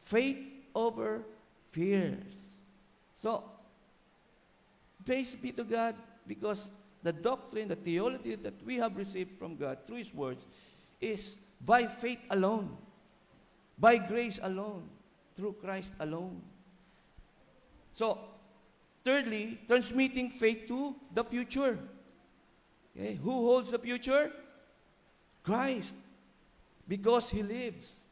Faith over fears. So, praise be to God because the doctrine, the theology that we have received from God through His words is by faith alone, by grace alone, through Christ alone. So, thirdly, transmitting faith to the future. Okay? Who holds the future? Christ. Because He lives.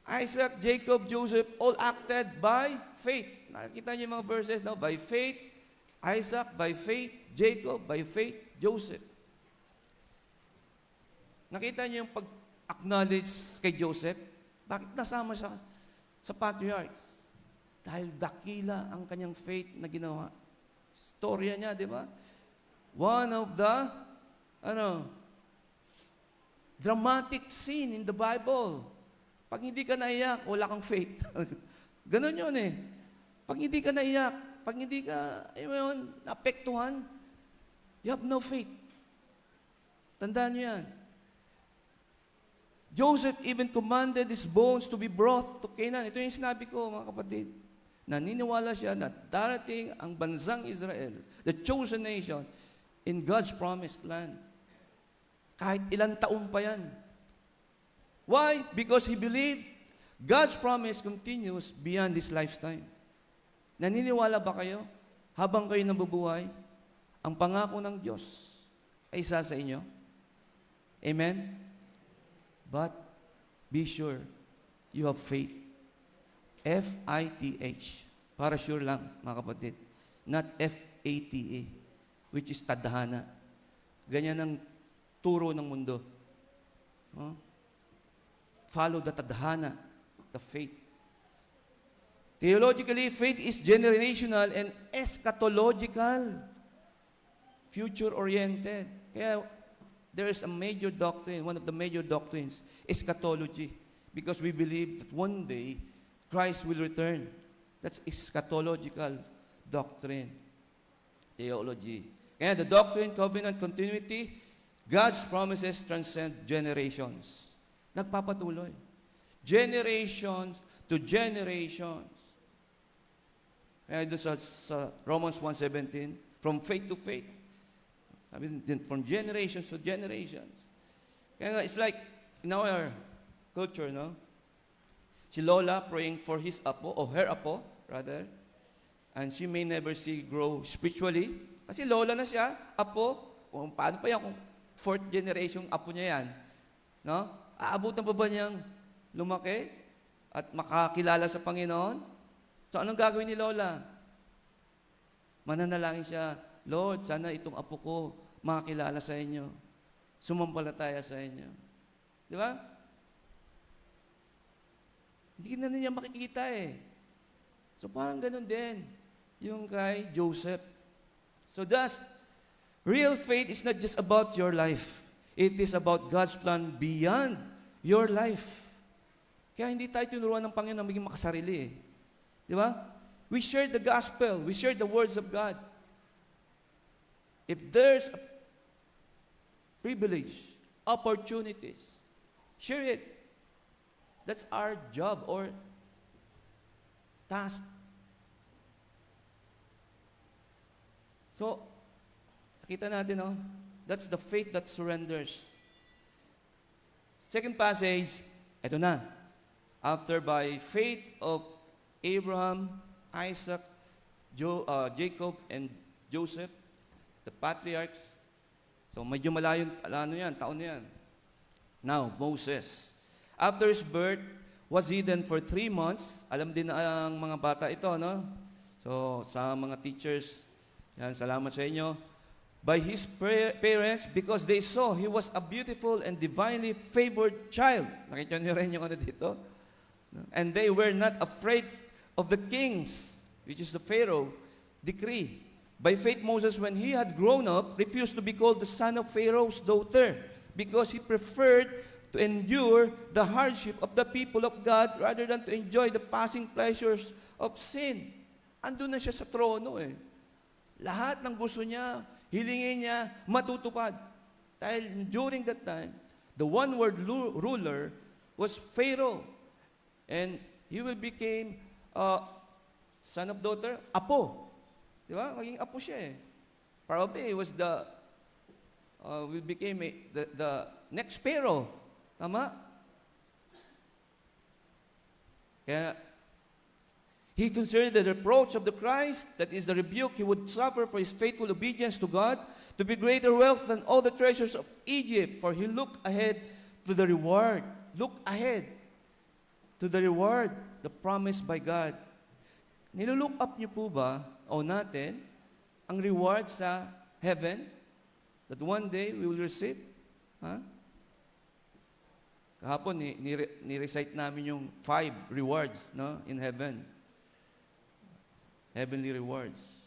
Isaac, Jacob, Joseph, all acted by faith. Nakikita niyo yung mga verses, no? By faith, Isaac, by faith, Jacob, by faith, Joseph. Nakita niyo yung pag-acknowledge kay Joseph? Bakit nasama siya sa patriarchs? Dahil dakila ang kanyang faith na ginawa. Storya niya, di ba? One of the, dramatic scene in the Bible. Pag hindi ka naiyak, wala kang faith. Ganon yun eh. Pag hindi ka naiyak, pag hindi ka, naapektuhan, you have no faith. Tandaan niyo yan. Joseph even commanded his bones to be brought to Canaan. Ito yung sinabi ko, mga kapatid. Naniniwala siya na darating ang bansang Israel, the chosen nation, in God's promised land. Kahit ilang taon pa yan. Why? Because he believed God's promise continues beyond this lifetime. Naniniwala ba kayo? Habang kayo nabubuhay, ang pangako ng Diyos ay isa sa inyo. Amen? But be sure you have faith. F-I-T-H. Para sure lang, mga kapatid. Not F-A-T-A, which is tadhana. Ganyan ang turo ng mundo. Follow the tadhana, the faith. Theologically, faith is generational and eschatological. Future-oriented. Kaya, there is a major doctrine, one of the major doctrines, eschatology. Because we believe that one day, Christ will return. That's eschatological doctrine. Theology. Kaya the doctrine, covenant, continuity, God's promises transcend generations. Nagpapatuloy. Generations to generations. Kaya doon sa Romans 1:17, from faith to faith. Sabi din, from generations to generations. Kaya nga, it's like, in our culture, no? Si Lola praying for his apo, or her apo, rather, and she may never see grow spiritually. Kasi Lola na siya, apo, kung paano pa yan, kung fourth generation apo niya yan, no? Aabutan pa ba niyang lumaki at makakilala sa Panginoon? So, anong gagawin ni Lola? Mananalangin siya, Lord, sana itong apo ko makakilala sa inyo. Sumampalataya sa inyo. Di ba? Hindi na niya makikita eh. So parang ganun din yung kay Joseph. So thus, real faith is not just about your life. It is about God's plan beyond your life. Kaya hindi tayo tinuruan ng Panginoon na maging makasarili eh. Di ba? We share the gospel. We share the words of God. If there's a privilege, opportunities, share it. That's our job or task. So, nakita natin, no? That's the faith that surrenders. Second passage, ito na. After by faith of Abraham, Isaac, Jacob, and Joseph, the patriarchs. So, medyo malayo, taon na yan. Now, Moses. After his birth, was hidden for 3 months. Alam din ang mga bata ito, no? So, sa mga teachers, yan, salamat sa inyo. By his parents, because they saw he was a beautiful and divinely favored child. Nakita niyo rin yung ano dito? And they were not afraid of the kings, which is the Pharaoh, decree. By faith, Moses, when he had grown up, refused to be called the son of Pharaoh's daughter, because he preferred to endure the hardship of the people of God rather than to enjoy the passing pleasures of sin. Andun na siya sa trono eh. Lahat ng gusto niya, hilingin niya, matutupad. Dahil during that time, the one-word ruler was Pharaoh. And he will become son of daughter, apo. Di ba? Maging apo siya eh. Probably he was will become the next Pharaoh. Tama? Kaya, he considered the reproach of the Christ, that is the rebuke he would suffer for his faithful obedience to God, to be greater wealth than all the treasures of Egypt, for he looked ahead to the reward. Look ahead to the reward, the promise by God. Nilulook up niyo po ba, o natin, ang reward sa heaven, that one day we will receive? Ha? Kahapon, ni-recite namin yung 5 rewards, no, in heaven. Heavenly rewards.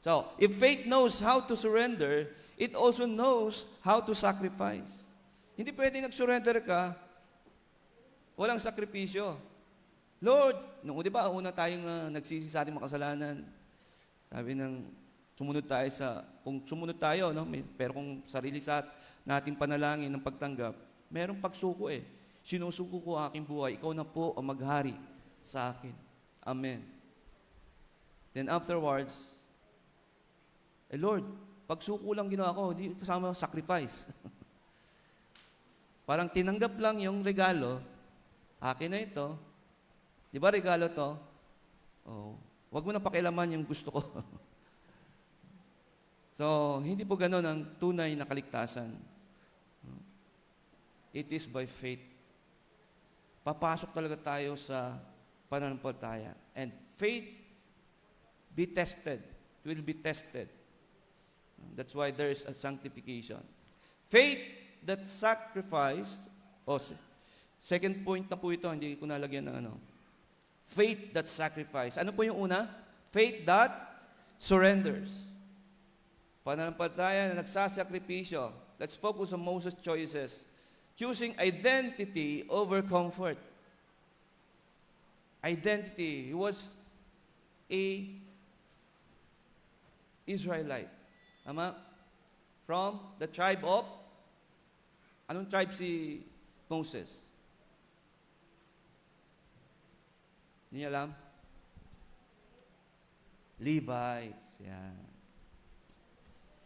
So, if faith knows how to surrender, it also knows how to sacrifice. Hindi pwede nag-surrender ka, walang sakripisyo. Lord, di ba, una tayong nagsisi sa ating makasalanan. Sabi ng, kung sumunod tayo, no, pero kung sarili sa nating panalangin ng pagtanggap, merong pagsuko eh. Sinusuko ko aking buhay, ikaw na po ang maghari sa akin. Amen. Then afterwards, Lord, pagsuko lang ginawa ko, hindi kasama sacrifice. Parang tinanggap lang yung regalo, akin na ito. Di ba regalo to? Oh, wag mo na pakialaman yung gusto ko. So, hindi po ganun ang tunay na kaligtasan. It is by faith. Papasok talaga tayo sa pananampalataya. And faith be tested. It will be tested. That's why there is a sanctification. Faith that sacrificed, second point na po ito, hindi ko nalagyan ng ano. Faith that sacrificed. Ano po yung una? Faith that surrenders. Pananampalataya na nagsasakripisyo. Let's focus on Moses' choices. Choosing identity over comfort. Identity. He was a Israelite. Tama? From the tribe of, anong tribe si Moses? Hindi niyo alam? Levites. Yan.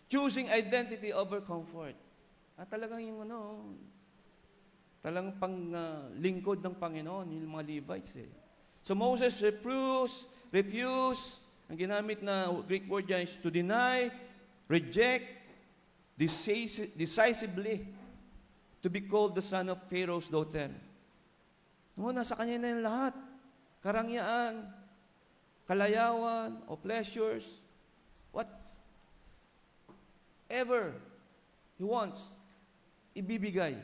Choosing identity over comfort. Talagang yung talagang lingkod ng Panginoon, yung mga Levites eh. So Moses refused, ang ginamit na Greek word dyan is to deny, reject, decisively, to be called the son of Pharaoh's daughter. Nasa kanya na yung lahat. Karangyaan, kalayawan, o pleasures. Whatever He wants, ibibigay.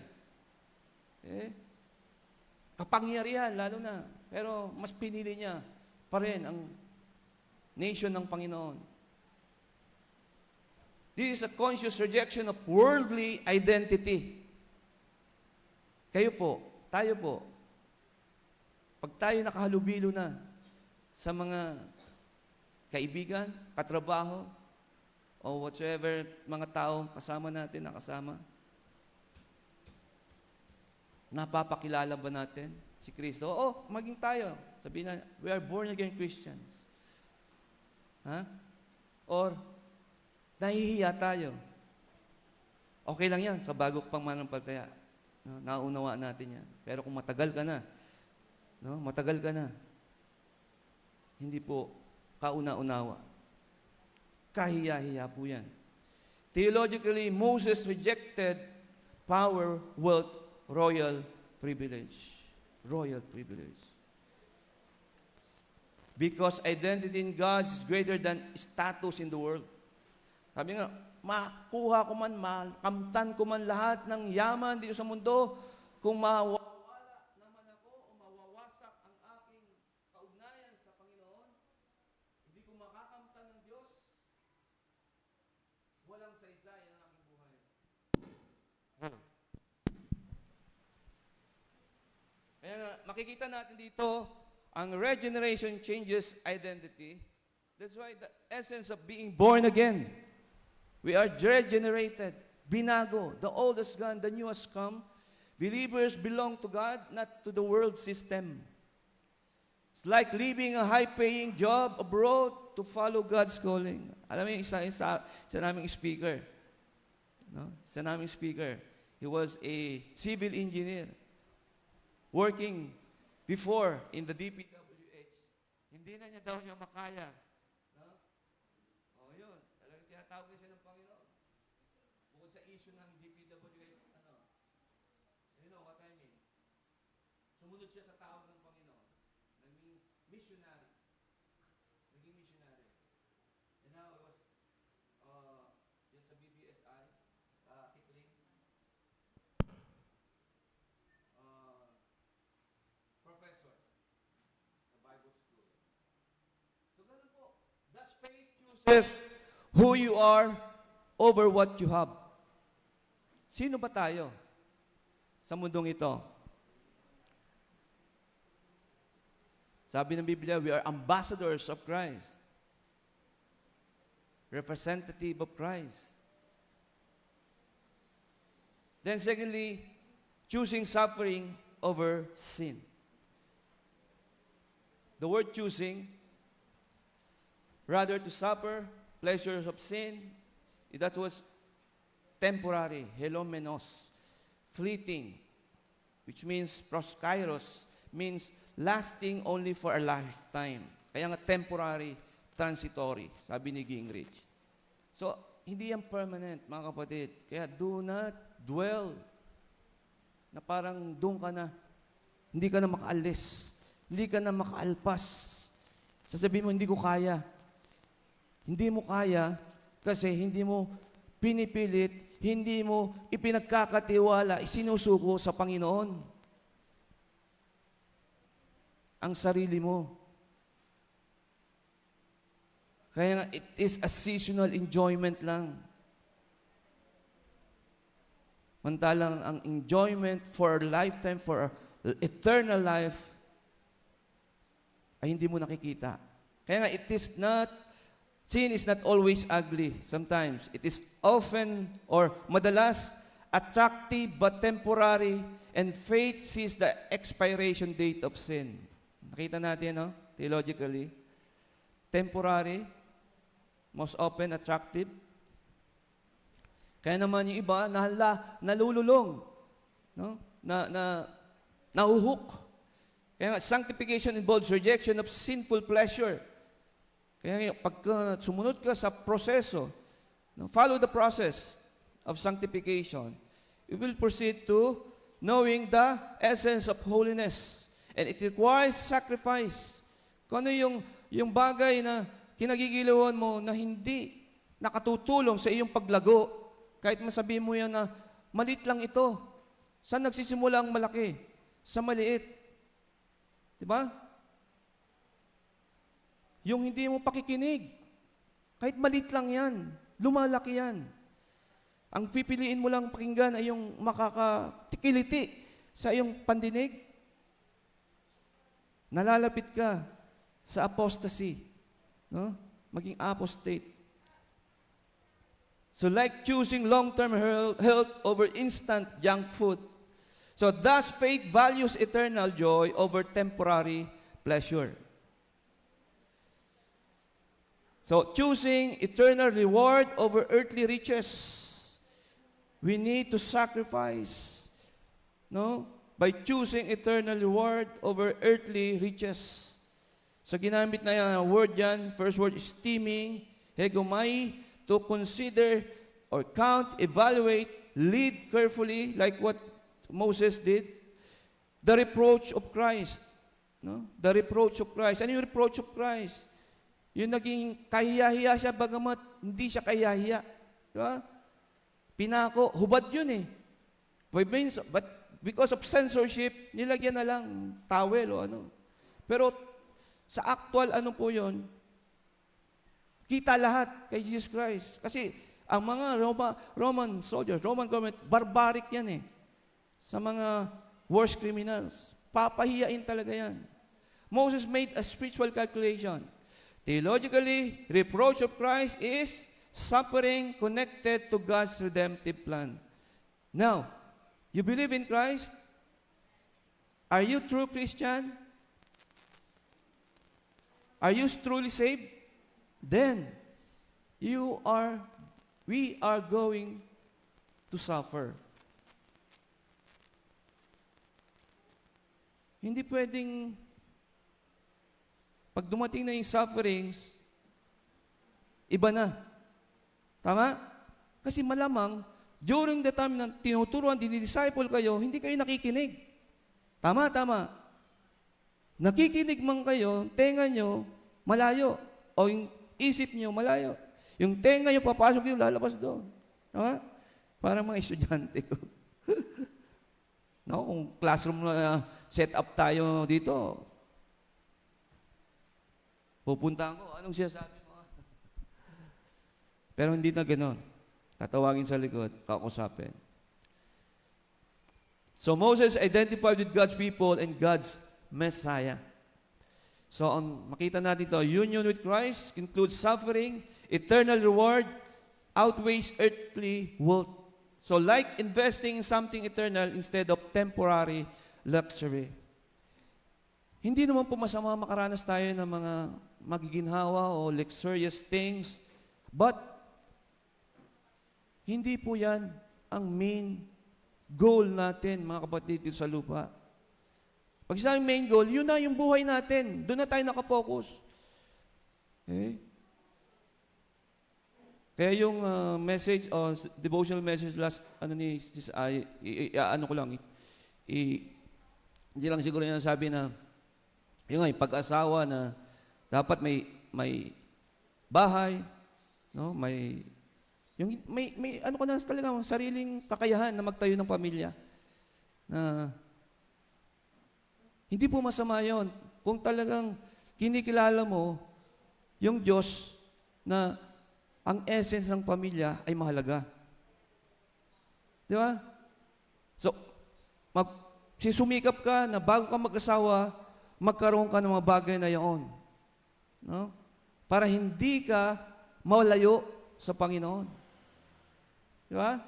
Eh? Kapangyarihan, lalo na. Pero mas pinili niya pa rin ang nation ng Panginoon. This is a conscious rejection of worldly identity. Kayo po, tayo po, pag tayo nakahalubilo na sa mga kaibigan, katrabaho, o whatsoever mga tao kasama natin, nakasama, napapakilala ba natin si Kristo? Oo, maging tayo. Sabihin na, we are born again Christians. Ha? Or, nahihiya tayo. Okay lang yan, sa bago pang mananampalataya. No, nauunawa natin yan. Pero kung matagal ka na, no, matagal ka na, hindi po kauna-unawa. Kahiya-hiya po yan. Theologically, Moses rejected power, wealth, royal privilege. Royal privilege. Because identity in God is greater than status in the world. Sabi nga, makuha ko man, makamtan ko man lahat ng yaman dito sa mundo, kung mawawala naman ako o mawawasak ang aking kaugnayan sa Panginoon, hindi ko makakamtan ng Diyos, walang saysay ang aking buhay. Kaya nga, makikita natin dito, ang regeneration changes identity. That's why the essence of being born again. We are regenerated, binago. The old has gone, the new has come. Believers belong to God, not to the world system. It's like leaving a high-paying job abroad to follow God's calling. Alam mo yung isa naming speaker. No? Isa naming speaker. He was a civil engineer working before in the DPWH. Hindi na niya daw niya makaya. No? O yun, talagang tinatawag na siya ng Panginoon. Bukod sa issue ng DPWH, you know what I mean? Sumunod siya sa tawag ng Panginoon. Naging missionary. And now it was just sa BBSI, Kipling. Professor sa Bible School. So ganun po. Thus faith chooses who you are over what you have. Sino ba tayo sa mundong ito? Sabi ng Biblia, we are ambassadors of Christ. Representative of Christ. Then secondly, choosing suffering over sin. The word choosing, rather to suffer pleasures of sin, that was temporary, helomenos, fleeting, which means proskairos, means lasting only for a lifetime. Kaya nga temporary, transitory, sabi ni Gingrich. So, hindi yan permanent, mga kapatid. Kaya do not dwell na parang doon ka na, hindi ka na makaalis, hindi ka na makaalpas. Sasabihin mo, hindi ko kaya. Hindi mo kaya kasi hindi mo pinipilit, hindi mo ipinagkakatiwala, isinusuko sa Panginoon ang sarili mo. Kaya nga, it is a seasonal enjoyment lang. Mantalang ang enjoyment for a lifetime, for eternal life, ay hindi mo nakikita. Kaya nga, sin is not always ugly. Sometimes, it is often or madalas attractive but temporary, and faith sees the expiration date of sin. Nakita natin, no? Theologically. Temporary, most often attractive. Kaya naman yung iba, nalululong, no? Nahuhook. Kaya nga, sanctification involves rejection of sinful pleasure. Kaya nga, pagka sumunod ka sa proseso, no, follow the process of sanctification, you will proceed to knowing the essence of holiness. And it requires sacrifice. Kung ano yung bagay na kinagigiliwan mo na hindi nakatutulong sa iyong paglago, kahit masabi mo yan na maliit lang ito. Saan nagsisimula ang malaki? Sa maliit. Diba? Yung hindi mo pakikinig, kahit maliit lang yan, lumalaki yan. Ang pipiliin mo lang pakinggan ay yung makakatikiliti sa iyong pandinig. Nalalapit ka sa apostasy, no? Maging apostate. So like choosing long-term health over instant junk food. So thus faith values eternal joy over temporary pleasure. So choosing eternal reward over earthly riches. We need to sacrifice, no? By choosing eternal reward over earthly riches. So ginamit na yung word yan, first word is esteeming, hegomai, to consider or count, evaluate, lead carefully, like what Moses did. The reproach of Christ. No? The reproach of Christ. Ano yung reproach of Christ? Yung naging kahiyahiya siya, bagamat hindi siya kahiyahiya. Diba? Pinako, hubad yun eh. But because of censorship, nilagyan na lang towel o ano. Pero sa actual ano po yun, kita lahat kay Jesus Christ. Kasi ang mga Roman soldiers, Roman government, barbaric yan eh. Sa mga worst criminals. Papahiyain talaga yan. Moses made a spiritual calculation. Theologically, reproach of Christ is suffering connected to God's redemptive plan. Now, you believe in Christ? Are you true Christian? Are you truly saved? Then, we are going to suffer. Hindi pwedeng, pag dumating na yung sufferings, iba na. Tama? Kasi malamang, during the time na tinuturuan, dinidisciple kayo, hindi kayo nakikinig. Tama, tama. Nakikinig man kayo, tenga nyo, malayo. O yung isip nyo, malayo. Yung tenga nyo, papasok nyo, lalabas doon. Tama? Para mga estudyante ko. No, kung classroom na set up tayo dito, pupuntahan ko, anong siya sabi mo? Pero hindi na ganoon. Tatawagin sa likod, kakusapin. So Moses identified with God's people and God's Messiah. So makita natin ito, union with Christ includes suffering, eternal reward, outweighs earthly wealth. So like investing in something eternal instead of temporary luxury. Hindi naman po masama makaranas tayo ng mga magiginhawa o luxurious things, but hindi po yan ang main goal natin, mga kapatid, dito sa lupa. Pag sinabing main goal, yun na yung buhay natin. Doon na tayo nakafocus. Okay? Kaya yung message, devotional message last, ano ko lang, hindi lang siguro yung sabi na, yung pag-asawa na dapat may bahay, no? May ano ko na talaga, sariling kakayahan na magtayo ng pamilya. Na hindi po masama yon kung talagang kinikilala mo yung Diyos na ang essence ng pamilya ay mahalaga. Di ba? So, sumikap ka na bago ka mag-asawa, magkaroon ka ng mga bagay na yaon. No? Para hindi ka mawalayo sa Panginoon. Di ba?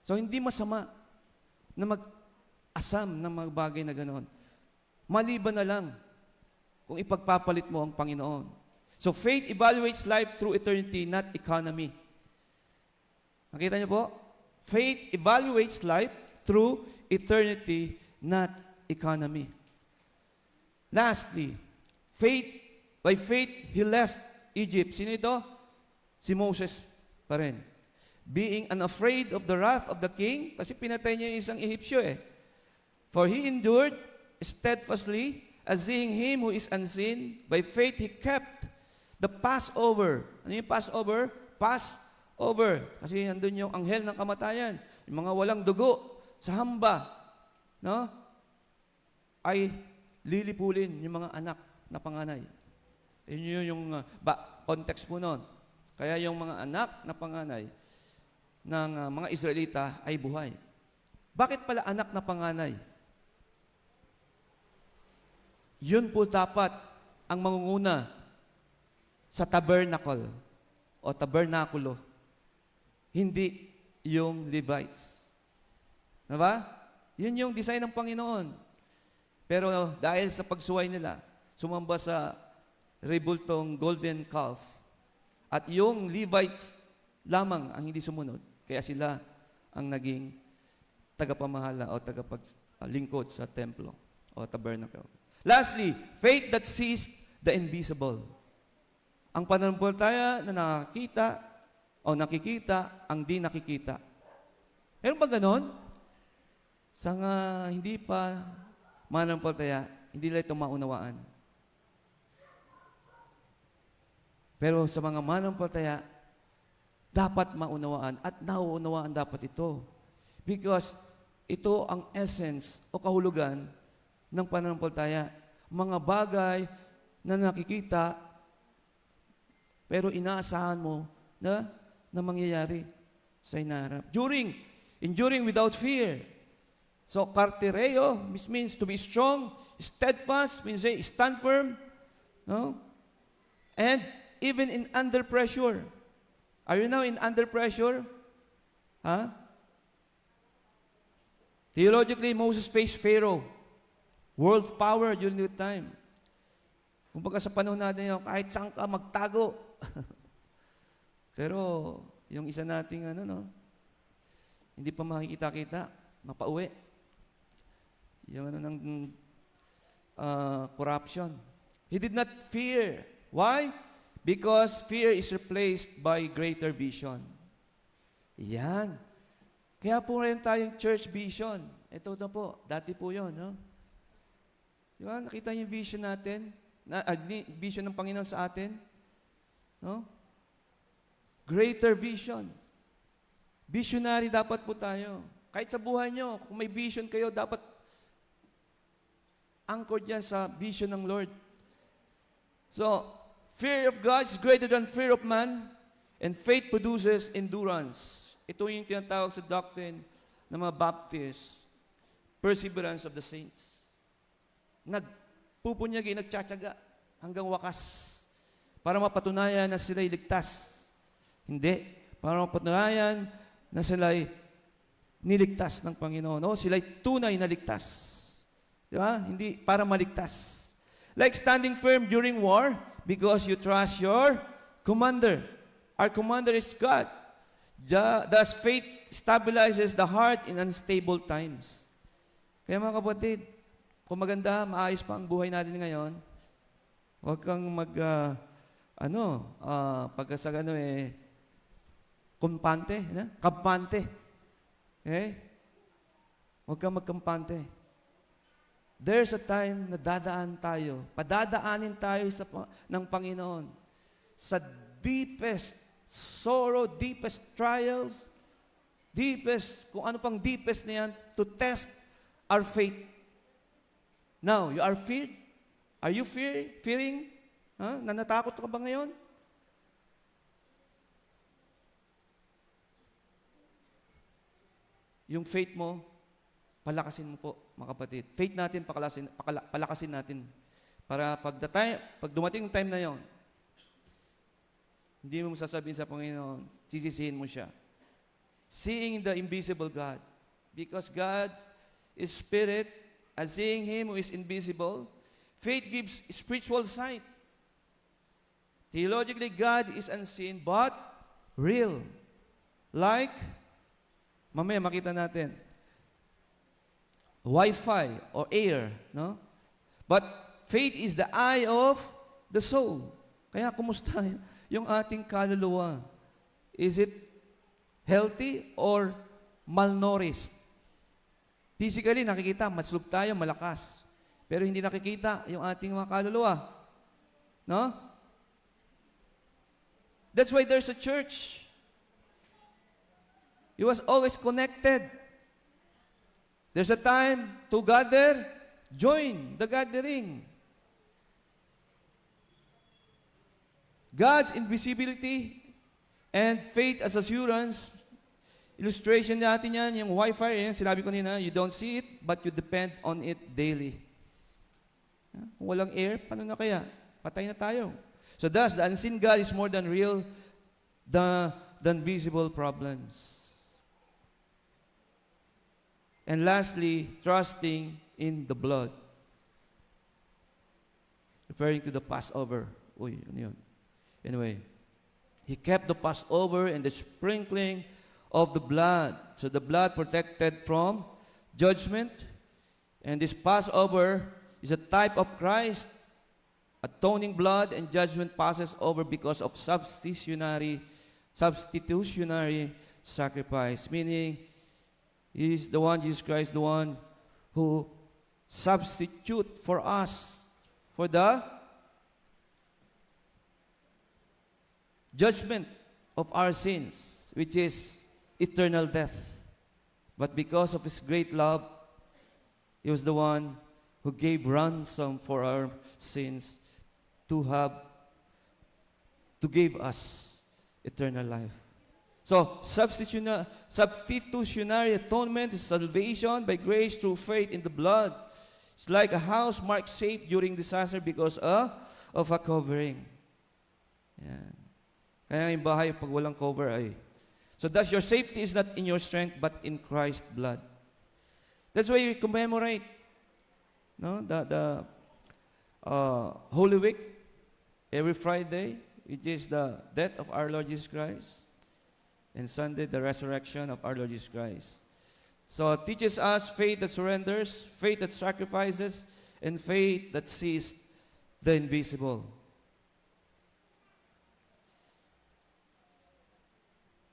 So, hindi masama na mag-asam ng mga bagay na ganoon. Maliban na lang kung ipagpapalit mo ang Panginoon. So, faith evaluates life through eternity, not economy. Nakita niyo po? Faith evaluates life through eternity, not economy. Lastly, by faith, he left Egypt. Sino ito? Si Moses pa rin. Being unafraid of the wrath of the king, kasi pinatay niya yung isang Egyptio eh. For he endured steadfastly, as seeing him who is unseen. By faith, he kept The Passover. Ano yung Passover? Passover. Kasi nandun yung anghel ng kamatayan. Yung mga walang dugo sa hamba, no? Ay lilipulin yung mga anak na panganay. Yun yung context po noon. Kaya yung mga anak na panganay ng mga Israelita ay buhay. Bakit pala anak na panganay? Yun po dapat ang mangunguna sa tabernacle o tabernakulo. Hindi yung Levites. Diba? Yun yung design ng Panginoon. Pero dahil sa pagsuway nila, sumamba sa rebultong golden calf. At yung Levites lamang ang hindi sumunod. Kaya sila ang naging tagapamahala o tagapaglingkod sa templo o tabernacle. Lastly, faith that sees the invisible. Ang pananampalataya na nakakita o nakikita ang di nakikita. Meron ba ganon? Sa hindi pa mananampalataya, hindi nila ito maunawaan. Pero sa mga mananampalataya, dapat maunawaan at nauunawaan dapat ito. Because ito ang essence o kahulugan ng pananampalataya. Mga bagay na nakikita pero inaasahan mo na mangyayari sa inaharap. Enduring without fear. So, kartereo means to be strong, steadfast, means say, stand firm, no? And even in under pressure. Are you now in under pressure? Huh? Theologically, Moses faced Pharaoh, world power during that time. Kumbaga sa panahon natin yun, kahit saan ka magtago. Pero, yung isa nating hindi pa makikita-kita, mapauwi. Yung ng corruption. He did not fear. Why? Because fear is replaced by greater vision. Yan. Kaya po rin tayong church vision. Ito na po. Dati po yun. No? Diba? Nakita yung vision natin? Vision ng Panginoon sa atin? No? Greater vision. Visionary dapat po tayo. Kahit sa buhay nyo, kung may vision kayo, dapat anchored yan sa vision ng Lord. So, fear of God is greater than fear of man, and faith produces endurance. Ito yung tinatawag sa doctrine ng mga Baptists, perseverance of the saints. Nagpupunyagi, nagtsatsaga hanggang wakas para mapatunayan na sila'y ligtas. Hindi. Para mapatunayan na sila'y niligtas ng Panginoon. O, sila'y tunay na ligtas. Di ba? Hindi para maligtas. Like standing firm during war because you trust your commander. Our commander is God. Thus, faith stabilizes the heart in unstable times. Kaya mga kapatid, kung maganda, maayos pa ang buhay natin ngayon, huwag kang kampante. Okay? Huwag kang magkampante. There's a time na padadaanin tayo ng Panginoon sa deepest sorrow, deepest trials, kung ano pang deepest na yan, to test our faith. Now, you are feared? Are you fearing? Nanatakot ka ba ngayon? Yung faith mo, palakasin mo po, mga kapatid. Faith natin, palakasin natin. Para pag dumating yung time na yon, hindi mo sasabihin sa Panginoon, sisisihin mo siya. Seeing the invisible God. Because God is spirit, and seeing Him who is invisible, faith gives spiritual sight. Theologically, God is unseen, but real. Like, mamaya makita natin, Wi-Fi or air, no? But faith is the eye of the soul. Kaya kumusta yung ating kaluluwa? Is it healthy or malnourished? Physically, nakikita, matsulog tayo, malakas. Pero hindi nakikita yung ating mga kaluluwa. No? That's why there's a church. He was always connected. There's a time to gather, join the gathering. God's invisibility and faith as assurance. Illustration natin yan, yung Wi-Fi, yan, sinabi ko nina, you don't see it, but you depend on it daily. Kung walang air, paano na kaya? Patay na tayo. So thus, the unseen God is more than real, than visible problems. And lastly, trusting in the blood. Referring to the Passover. Uy, ano yun? Anyway, he kept the Passover and the sprinkling of the blood. So the blood protected from judgment. And this Passover is a type of Christ. Atoning blood and judgment passes over because of substitutionary sacrifice. Meaning, He is the one, Jesus Christ, the one who substitute for us for the judgment of our sins, which is eternal death. But because of His great love, He was the one who gave ransom for our sins to give us eternal life. So, substitutionary atonement is salvation by grace through faith in the blood. It's like a house marked safe during disaster because of a covering. Yan. Kaya yung bahay, pag walang cover ay. So, thus your safety is not in your strength, but in Christ's blood. That's why we commemorate the Holy Week every Friday, which is the death of our Lord Jesus Christ. And Sunday, the resurrection of our Lord Jesus Christ. So it teaches us faith that surrenders, faith that sacrifices, and faith that sees the invisible.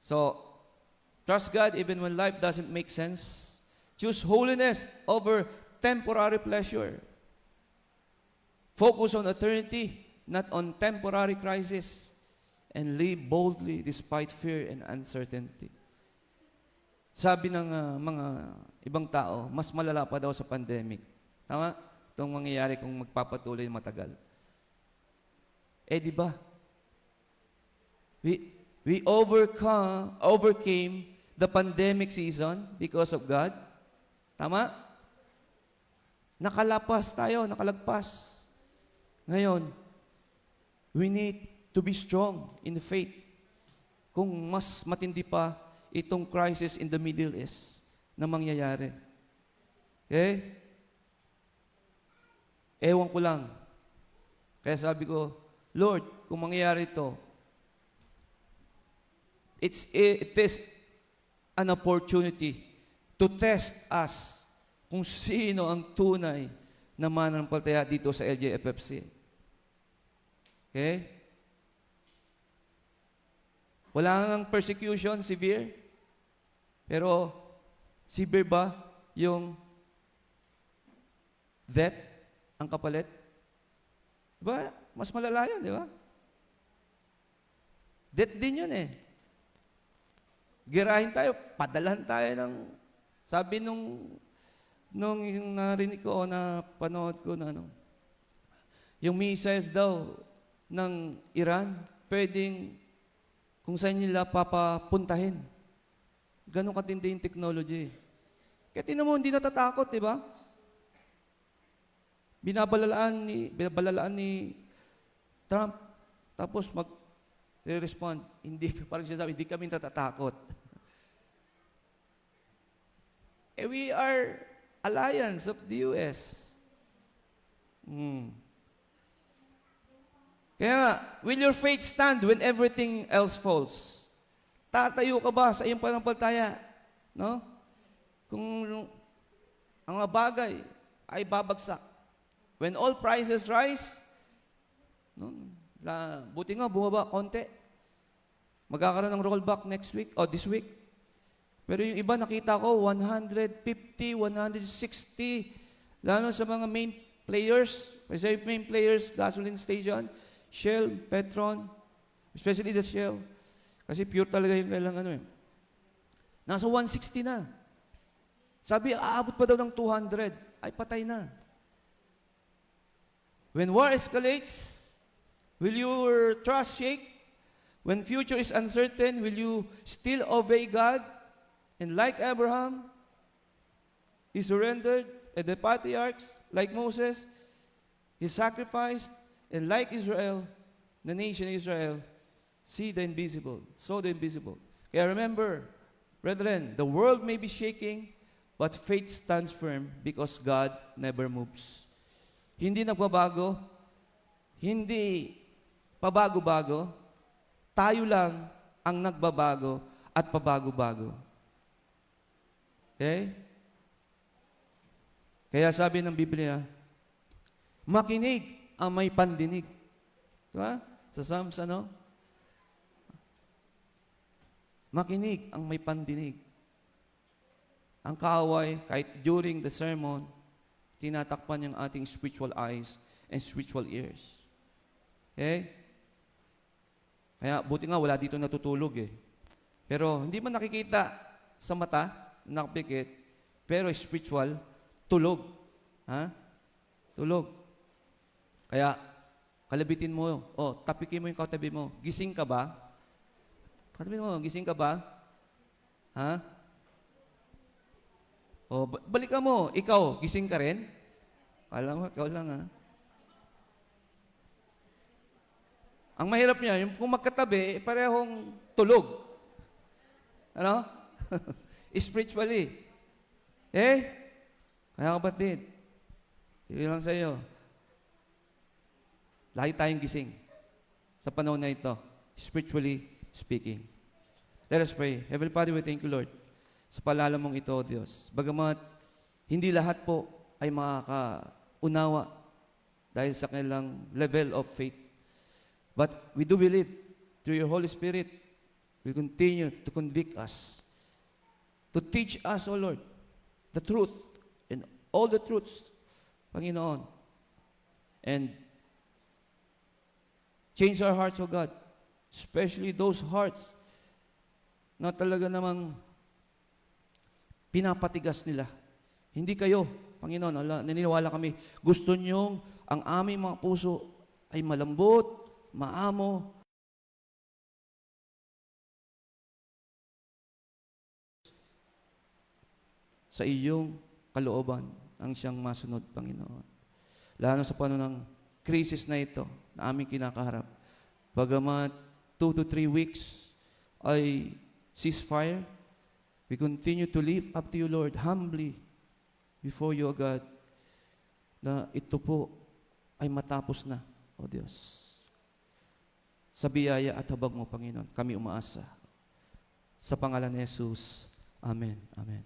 So, trust God even when life doesn't make sense. Choose holiness over temporary pleasure. Focus on eternity, not on temporary crisis. And live boldly despite fear and uncertainty. Sabi ng mga ibang tao, mas malala pa daw sa pandemic. Tama? Itong mangyayari kung magpapatuloy matagal. Eh, di ba? We overcame the pandemic season because of God. Tama? Nakalagpas. Ngayon, we need to be strong in the faith. Kung mas matindi pa itong crisis in the Middle East na mangyayari. Okay? Ewan ko lang. Kaya sabi ko, Lord, kung mangyayari ito, it is an opportunity to test us kung sino ang tunay na mananampalataya dito sa LJFFC. Okay? Wala nang persecution, severe. Pero, severe ba yung death, ang kapalit? Diba? Mas malala yun, di ba? Death din yun eh. Girahin tayo, padalhan tayo ng, sabi nung yung narinig ko o na panood ko na yung missiles daw ng Iran, pwedeng kung saan nila papapuntahin. Ganon katindi yung technology. Kaya tinan mo, hindi natatakot, di ba? Binabalalaan ni Trump. Tapos mag-respond. Parang siya sabi, hindi kami natatakot. We are alliance of the U.S. Kaya nga, will your faith stand when everything else falls? Tatayo ka ba sa iyong pananampalataya? No? Kung ang mga bagay ay babagsak. When all prices rise, buti nga, bumaba konti. Magkakaroon ng rollback next week o this week. Pero yung iba nakita ko, 150, 160, lalo sa mga main players, gasoline station, Shell, Petron, Especially the shell. Kasi pure talaga yung kailang ano eh. Nasa 160 na. Sabi, aabot pa daw ng 200. Ay, patay na. When war escalates, will your trust shake? When future is uncertain, will you still obey God? And like Abraham, he surrendered, and the patriarchs, like Moses, he sacrificed, and like Israel, the nation Israel, see the invisible, saw the invisible. Kaya remember, brethren, the world may be shaking, but faith stands firm because God never moves. Hindi nagbabago, hindi pabago-bago, tayo lang ang nagbabago at pabago-bago. Okay? Kaya sabi ng Biblia, makinig ang may pandinig. Diba? Sa Psalms, ano? Makinig ang may pandinig. Ang kaaway, kahit during the sermon, tinatakpan yung ating spiritual eyes and spiritual ears. Okay? Kaya buti nga wala dito natutulog eh. Pero hindi man nakikita sa mata, nakapikit, pero spiritual, tulog. Ha? Tulog. Kaya, kalabitin mo, tapikin mo yung katabi mo. Gising ka ba? Katabi mo, gising ka ba? Ha? Balikan mo, ikaw, gising ka rin? Alam mo, ikaw lang ha. Ang mahirap niya, yung kung magkatabi, parehong tulog. Ano? Spiritually. Kaya kapatid, yun lang sa iyo. Lagi tayong gising sa panahon na ito, spiritually speaking. Let us pray. Heavenly Father, we thank you, Lord, sa paalala mong ito, O Diyos. Bagamat hindi lahat po ay makakaunawa dahil sa kanilang level of faith. But we do believe through your Holy Spirit will continue to convict us, to teach us, O Lord, the truth and all the truths, Panginoon. And change our hearts, O God, especially those hearts na talaga namang pinapatigas nila. Hindi kayo, Panginoon, naniniwala kami, gusto niyong ang aming mga puso ay malambot, maamo, sa iyong kalooban ang siyang masunod, Panginoon. Lalo sa panahon ng krisis na ito na aming kinakaharap. Bagamat 2 to 3 weeks ay ceasefire, we continue to live up to you, Lord, humbly before you, O God, na ito po ay matapos na, O Diyos. Sa biyaya at habag mo, Panginoon, kami umaasa. Sa pangalan ni Jesus, Amen. Amen.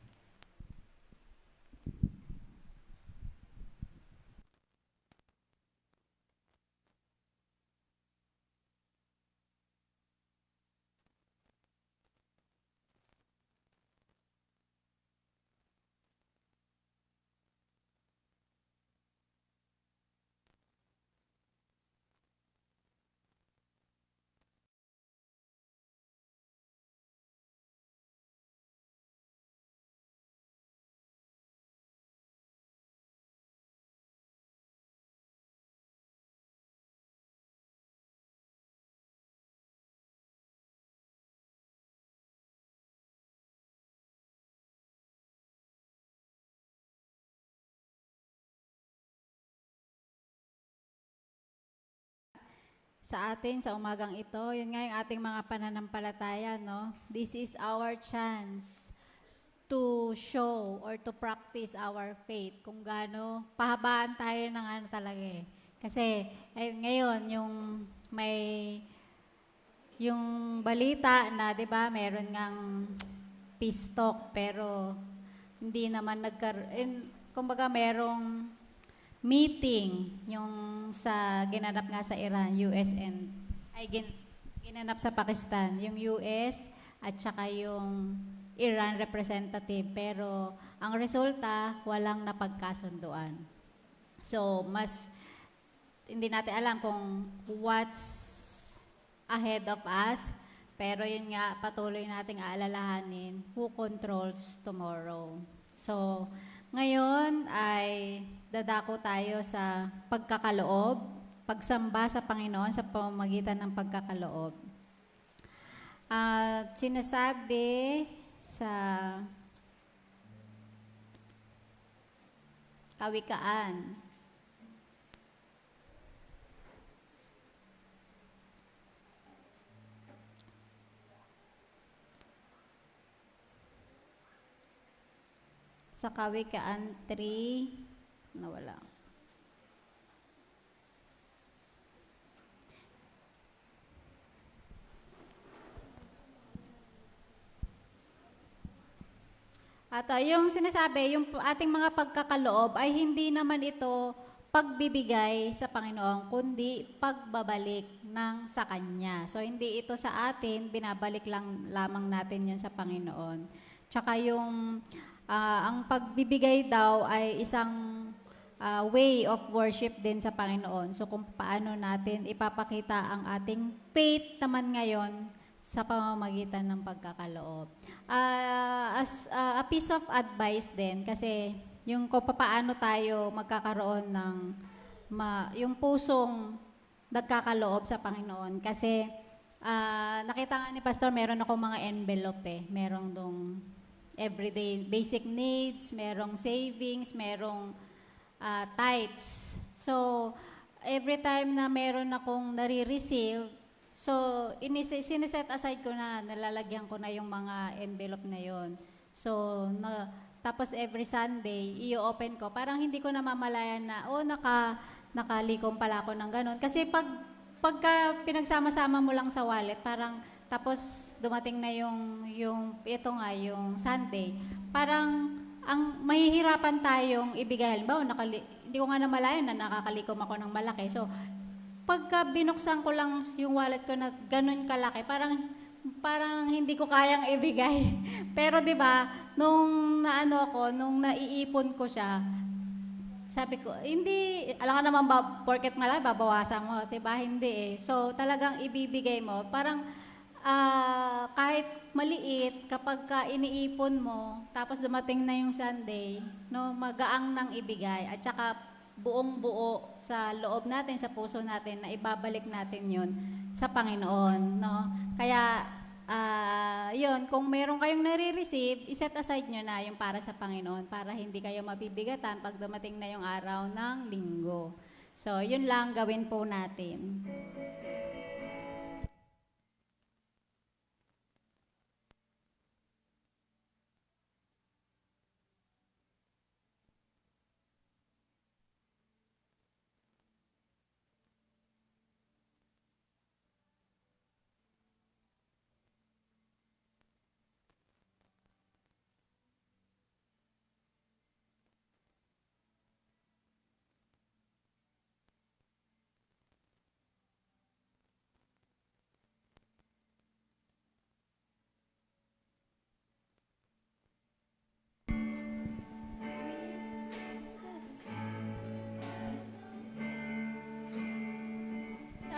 Sa atin, sa umagang ito, yun nga yung ating mga pananampalataya, no? This is our chance to show or to practice our faith. Kung gaano, pahabaan tayo ng ano talaga eh. Kasi ngayon, yung balita na, di ba, meron ngang peace talk, pero hindi naman kumbaga merong meeting yung sa ginanap nga sa Iran, US ginanap sa Pakistan, yung US at saka yung Iran representative, pero ang resulta walang napagkasunduan. So hindi natin alam kung what's ahead of us. Pero yun nga, patuloy nating aalalahanin who controls tomorrow. So, ngayon ay dadako tayo sa pagkakaloob, pagsamba sa Panginoon sa pamamagitan ng pagkakaloob. At sinasabi sa Kawikaan, sa Kawikaan 3, nawala. At yung sinasabi, yung ating mga pagkakaloob ay hindi naman ito pagbibigay sa Panginoon, kundi pagbabalik ng sa Kanya. So, hindi ito sa atin, binabalik lang lamang natin yun sa Panginoon. Tsaka yung, ang pagbibigay daw ay isang way of worship din sa Panginoon. So, kung paano natin ipapakita ang ating faith naman ngayon sa pamamagitan ng pagkakaloob. As a piece of advice din, kasi yung kung paano tayo magkakaroon ng yung pusong nagkakaloob sa Panginoon. Kasi nakita nga ni Pastor, meron akong mga envelope Merong dong everyday basic needs, merong savings, merong tithes. So, every time na meron akong nare-receive, so, siniset aside ko na, nalalagyan ko na yung mga envelope na yon. So, tapos every Sunday, i-open ko. Parang hindi ko namamalayan na, nakalikom pala ako ng ganun. Kasi pagka pinagsama-sama mo lang sa wallet, parang, tapos dumating na yung Sunday, parang, ang mahihirapan tayong ibigay. Halimbawa, hindi ko nga namalayan na nakakalikom ako ng malaki. So, pagka binuksan ko lang yung wallet ko na ganun kalaki, parang hindi ko kayang ibigay. Pero 'di ba, nung naiipon ko siya, sabi ko, hindi, alam ka naman porket malaki, babawasan mo, 'di ba? Hindi So, talagang ibibigay mo. Parang kahit maliit, kapag iniipon mo, tapos dumating na yung Sunday, magaang nang ibigay. At saka buong-buo sa loob natin, sa puso natin, na ibabalik natin yun sa Panginoon, no? Kaya, yun, kung meron kayong nare-receive, iset aside nyo na yung para sa Panginoon para hindi kayo mabibigatan pag dumating na yung araw ng linggo. So, yun lang gawin po natin.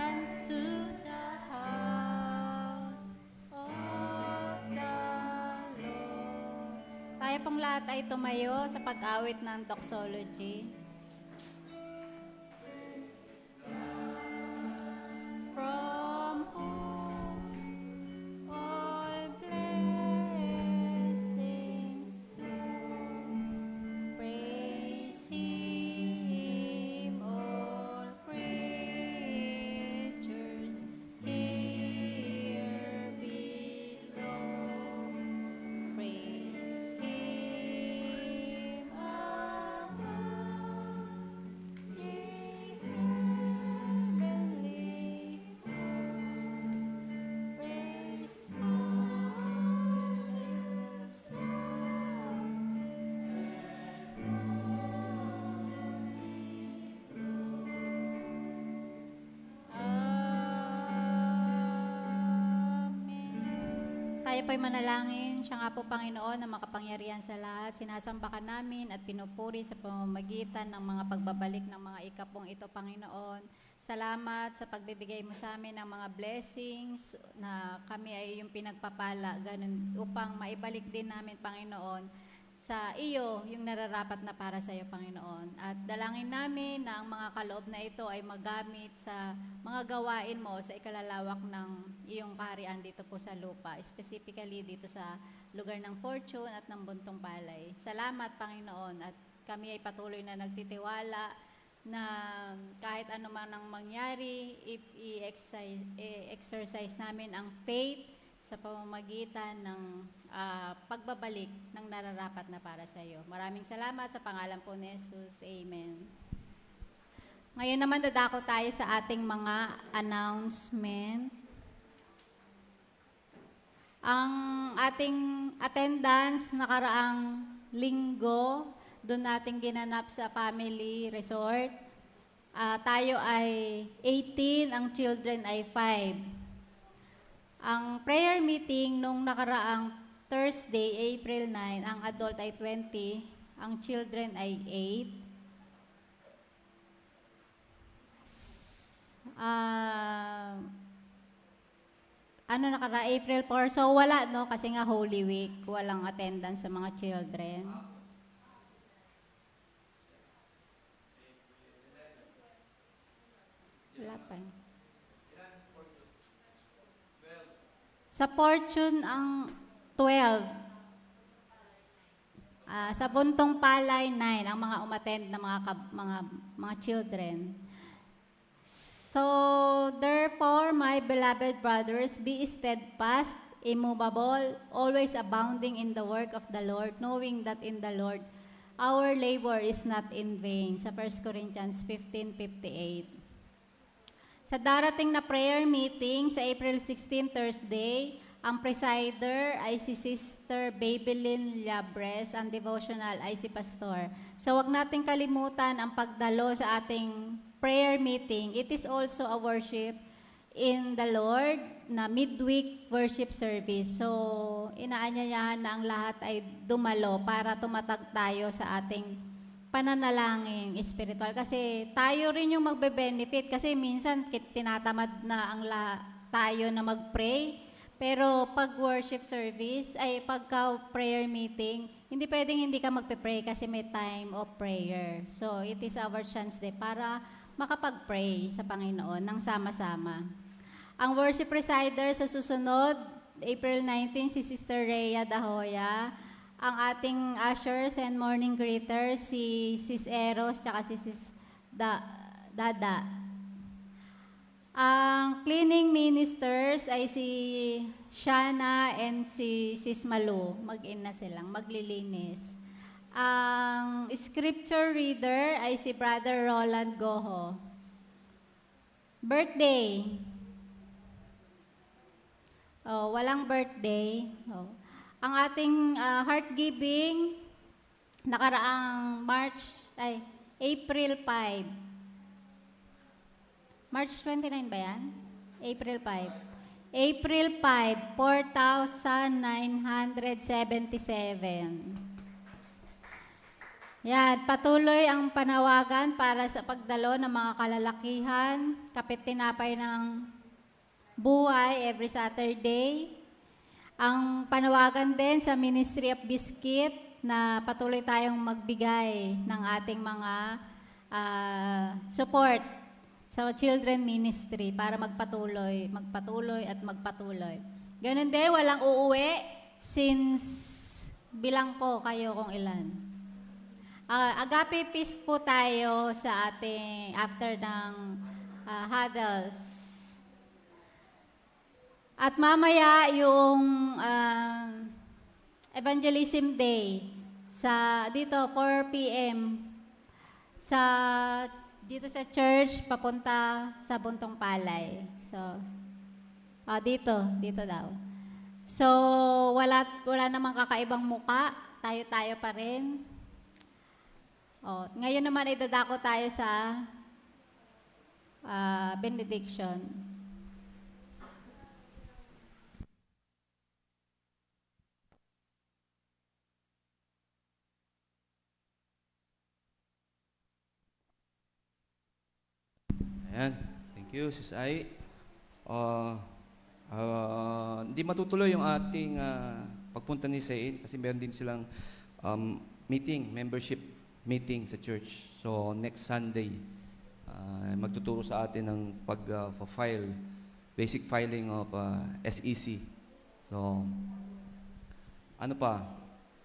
Unto the house of the Lord. Tayo pong lahat ay tumayo sa pag-awit ng doxology. From whom all blessings flow, praise Him, all creatures here below. Praise Him above. tayo po'y manalangin. Siya nga po, Panginoon, na makapangyarihan sa lahat. Sinasambakan namin at pinupuri sa pamamagitan ng mga pagbabalik ng mga ikapong ito, Panginoon. Salamat sa pagbibigay mo sa amin ng mga blessings na kami ay yung pinagpapala, ganun, upang maibalik din namin, Panginoon, sa iyo yung nararapat na para sa iyo, Panginoon. At dalangin namin na ang mga kaloob na ito ay magamit sa mga gawain mo sa ikalalawak ng iyong kaharian dito po sa lupa, specifically dito sa lugar ng Fortune at ng Buntong Palay. Salamat, Panginoon, at kami ay patuloy na nagtitiwala na kahit ano man ang mangyari, i-exercise namin ang faith sa pamamagitan ng pagbabalik ng nararapat na para sa iyo. Maraming salamat sa pangalan po ni Jesus. Amen. Ngayon naman dadako tayo sa ating mga announcement. Ang ating attendance nakaraang linggo, doon natin ginanap sa family resort. Tayo ay 18, ang children ay 5. Ang prayer meeting nung nakaraang Thursday, April 9, ang adult ay 20, ang children ay 8. April 4, so wala, no? Kasi nga Holy Week, walang attendance sa mga children. Wala pa. Sa Fortune, ang 12. Sa Buntong Palay, 9. Ang mga umattend na mga children. So, therefore, my beloved brothers, be steadfast, immovable, always abounding in the work of the Lord, knowing that in the Lord, our labor is not in vain. Sa 1 Corinthians 15:58. Sa darating na prayer meeting sa April 16, Thursday, ang presider ay si Sister Babylin Labres, ang devotional ay si Pastor. So wag nating kalimutan ang pagdalo sa ating prayer meeting. It is also a worship in the Lord na midweek worship service. So inaanyayahan na ang lahat ay dumalo para tumatag tayo sa ating pananalangin spiritual. Kasi tayo rin yung magbe-benefit. Kasi minsan tinatamad na ang tayo na mag-pray. Pero pag worship service, ay pagka prayer meeting, hindi pwedeng hindi ka magpe-pray kasi may time of prayer. So it is our chance para makapag-pray sa Panginoon ng sama-sama. Ang worship presider sa susunod, April 19, si Sister Rhea Dahoya. Ang ating ushers and morning greeters, si Sis Eros, tsaka si Sis Dada. Ang cleaning ministers ay si Shana and si Sis Malu. Mag-ina silang, maglilinis. Ang scripture reader ay si Brother Roland Goho. Birthday. Oh, walang birthday. Oh. Ang ating heart-giving, nakaraang April 5. March 29 ba yan? April 5. April 5, 4,977. Yan, patuloy ang panawagan para sa pagdalo ng mga kalalakihan, kapit tinapay ng buhay every Saturday. Ang panawagan din sa Ministry of Biscuit na patuloy tayong magbigay ng ating mga support sa children ministry para magpatuloy at magpatuloy. Ganun din, walang uuwi since bilang ko kayo kung ilan. Agape feast po tayo sa ating after ng huddles. At mamaya yung evangelism day sa dito 4 p.m. dito sa church papunta sa Buntong Palay. So dito daw. So wala namang kakaibang muka, tayo pa rin. Ngayon naman idadako tayo sa benediction. Ayan. Thank you, Sis Ai. Hindi matutuloy yung ating pagpunta ni Sein kasi meron din silang membership meeting sa church. So, next Sunday, magtuturo sa atin ng pag-file, basic filing of SEC. So, ano pa?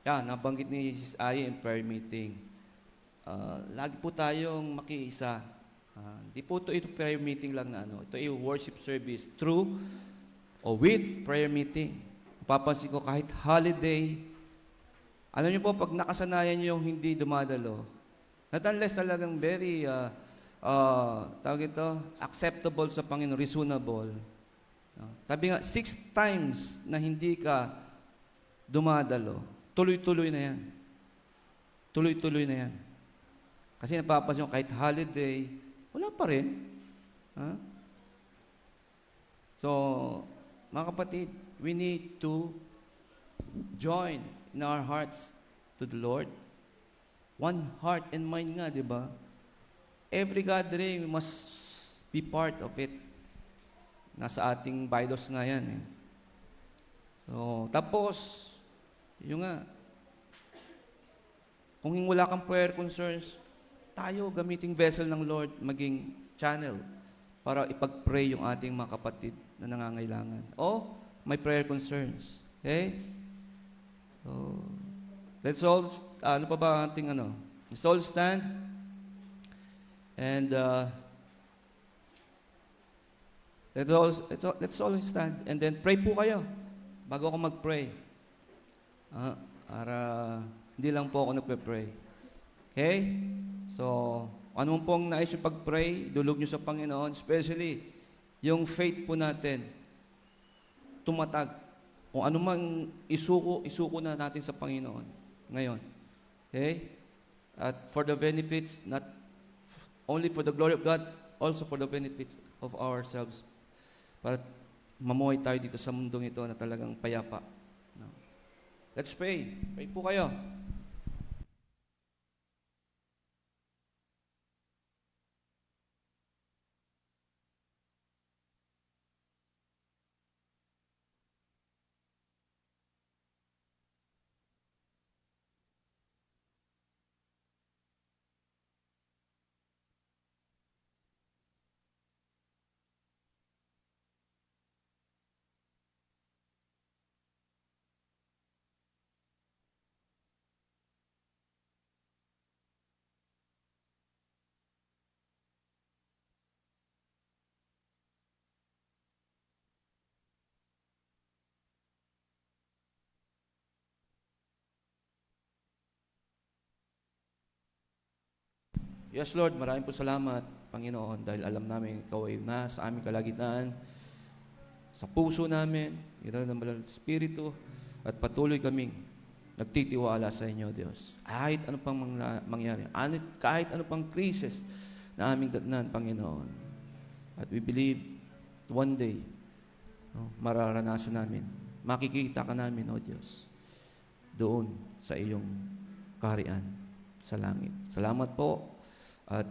Nabanggit ni Sis Ai in prayer meeting. Lagi po tayong makiisa. Di po ito prayer meeting lang na ano. Ito ay worship service through o with prayer meeting. Papansin ko kahit holiday, alam niyo po, pag nakasanayan niyo yung hindi dumadalo, not unless talagang very, tawag ito, acceptable sa Panginoon, reasonable. Sabi nga, 6 times na hindi ka dumadalo, tuloy-tuloy na yan. Tuloy-tuloy na yan. Kasi napapansin ko, kahit holiday, wala pa rin. So, mga kapatid, we need to join in our hearts to the Lord. One heart and mind nga, di ba? Every gathering, we must be part of it. Nasa ating bylaws nga yan. So, tapos, yun nga, kung wala kang prayer concerns, tayo gamiting vessel ng Lord, maging channel para ipag-pray yung ating mga kapatid na nangangailangan. O, may prayer concerns. Okay? So, let's all, ano pa ba ang ating ano? Let's all stand. And, let's all stand. And then, pray po kayo bago ako mag-pray. Para hindi lang po ako nagpe-pray. Okay? So, ano pong nais yung pag-pray, dulog nyo sa Panginoon, especially yung faith po natin, tumatag. Kung ano mang isuko na natin sa Panginoon ngayon. Okay? At for the benefits, not only for the glory of God, also for the benefits of ourselves. Para mamuhay tayo dito sa mundong ito na talagang payapa. No? Let's pray. Pray po kayo. Yes, Lord, maraming po salamat, Panginoon, dahil alam namin Ikaw ay sa aming kalagitnaan, sa puso namin, ito ng Banal na Espiritu, at patuloy kaming nagtitiwala sa inyo, Diyos. Kahit ano pang mangyari, kahit ano pang krisis na aming datnan, Panginoon. At we believe, one day, mararanasan namin, makikita ka namin, O Diyos, doon sa iyong kaharian sa langit. Salamat po. At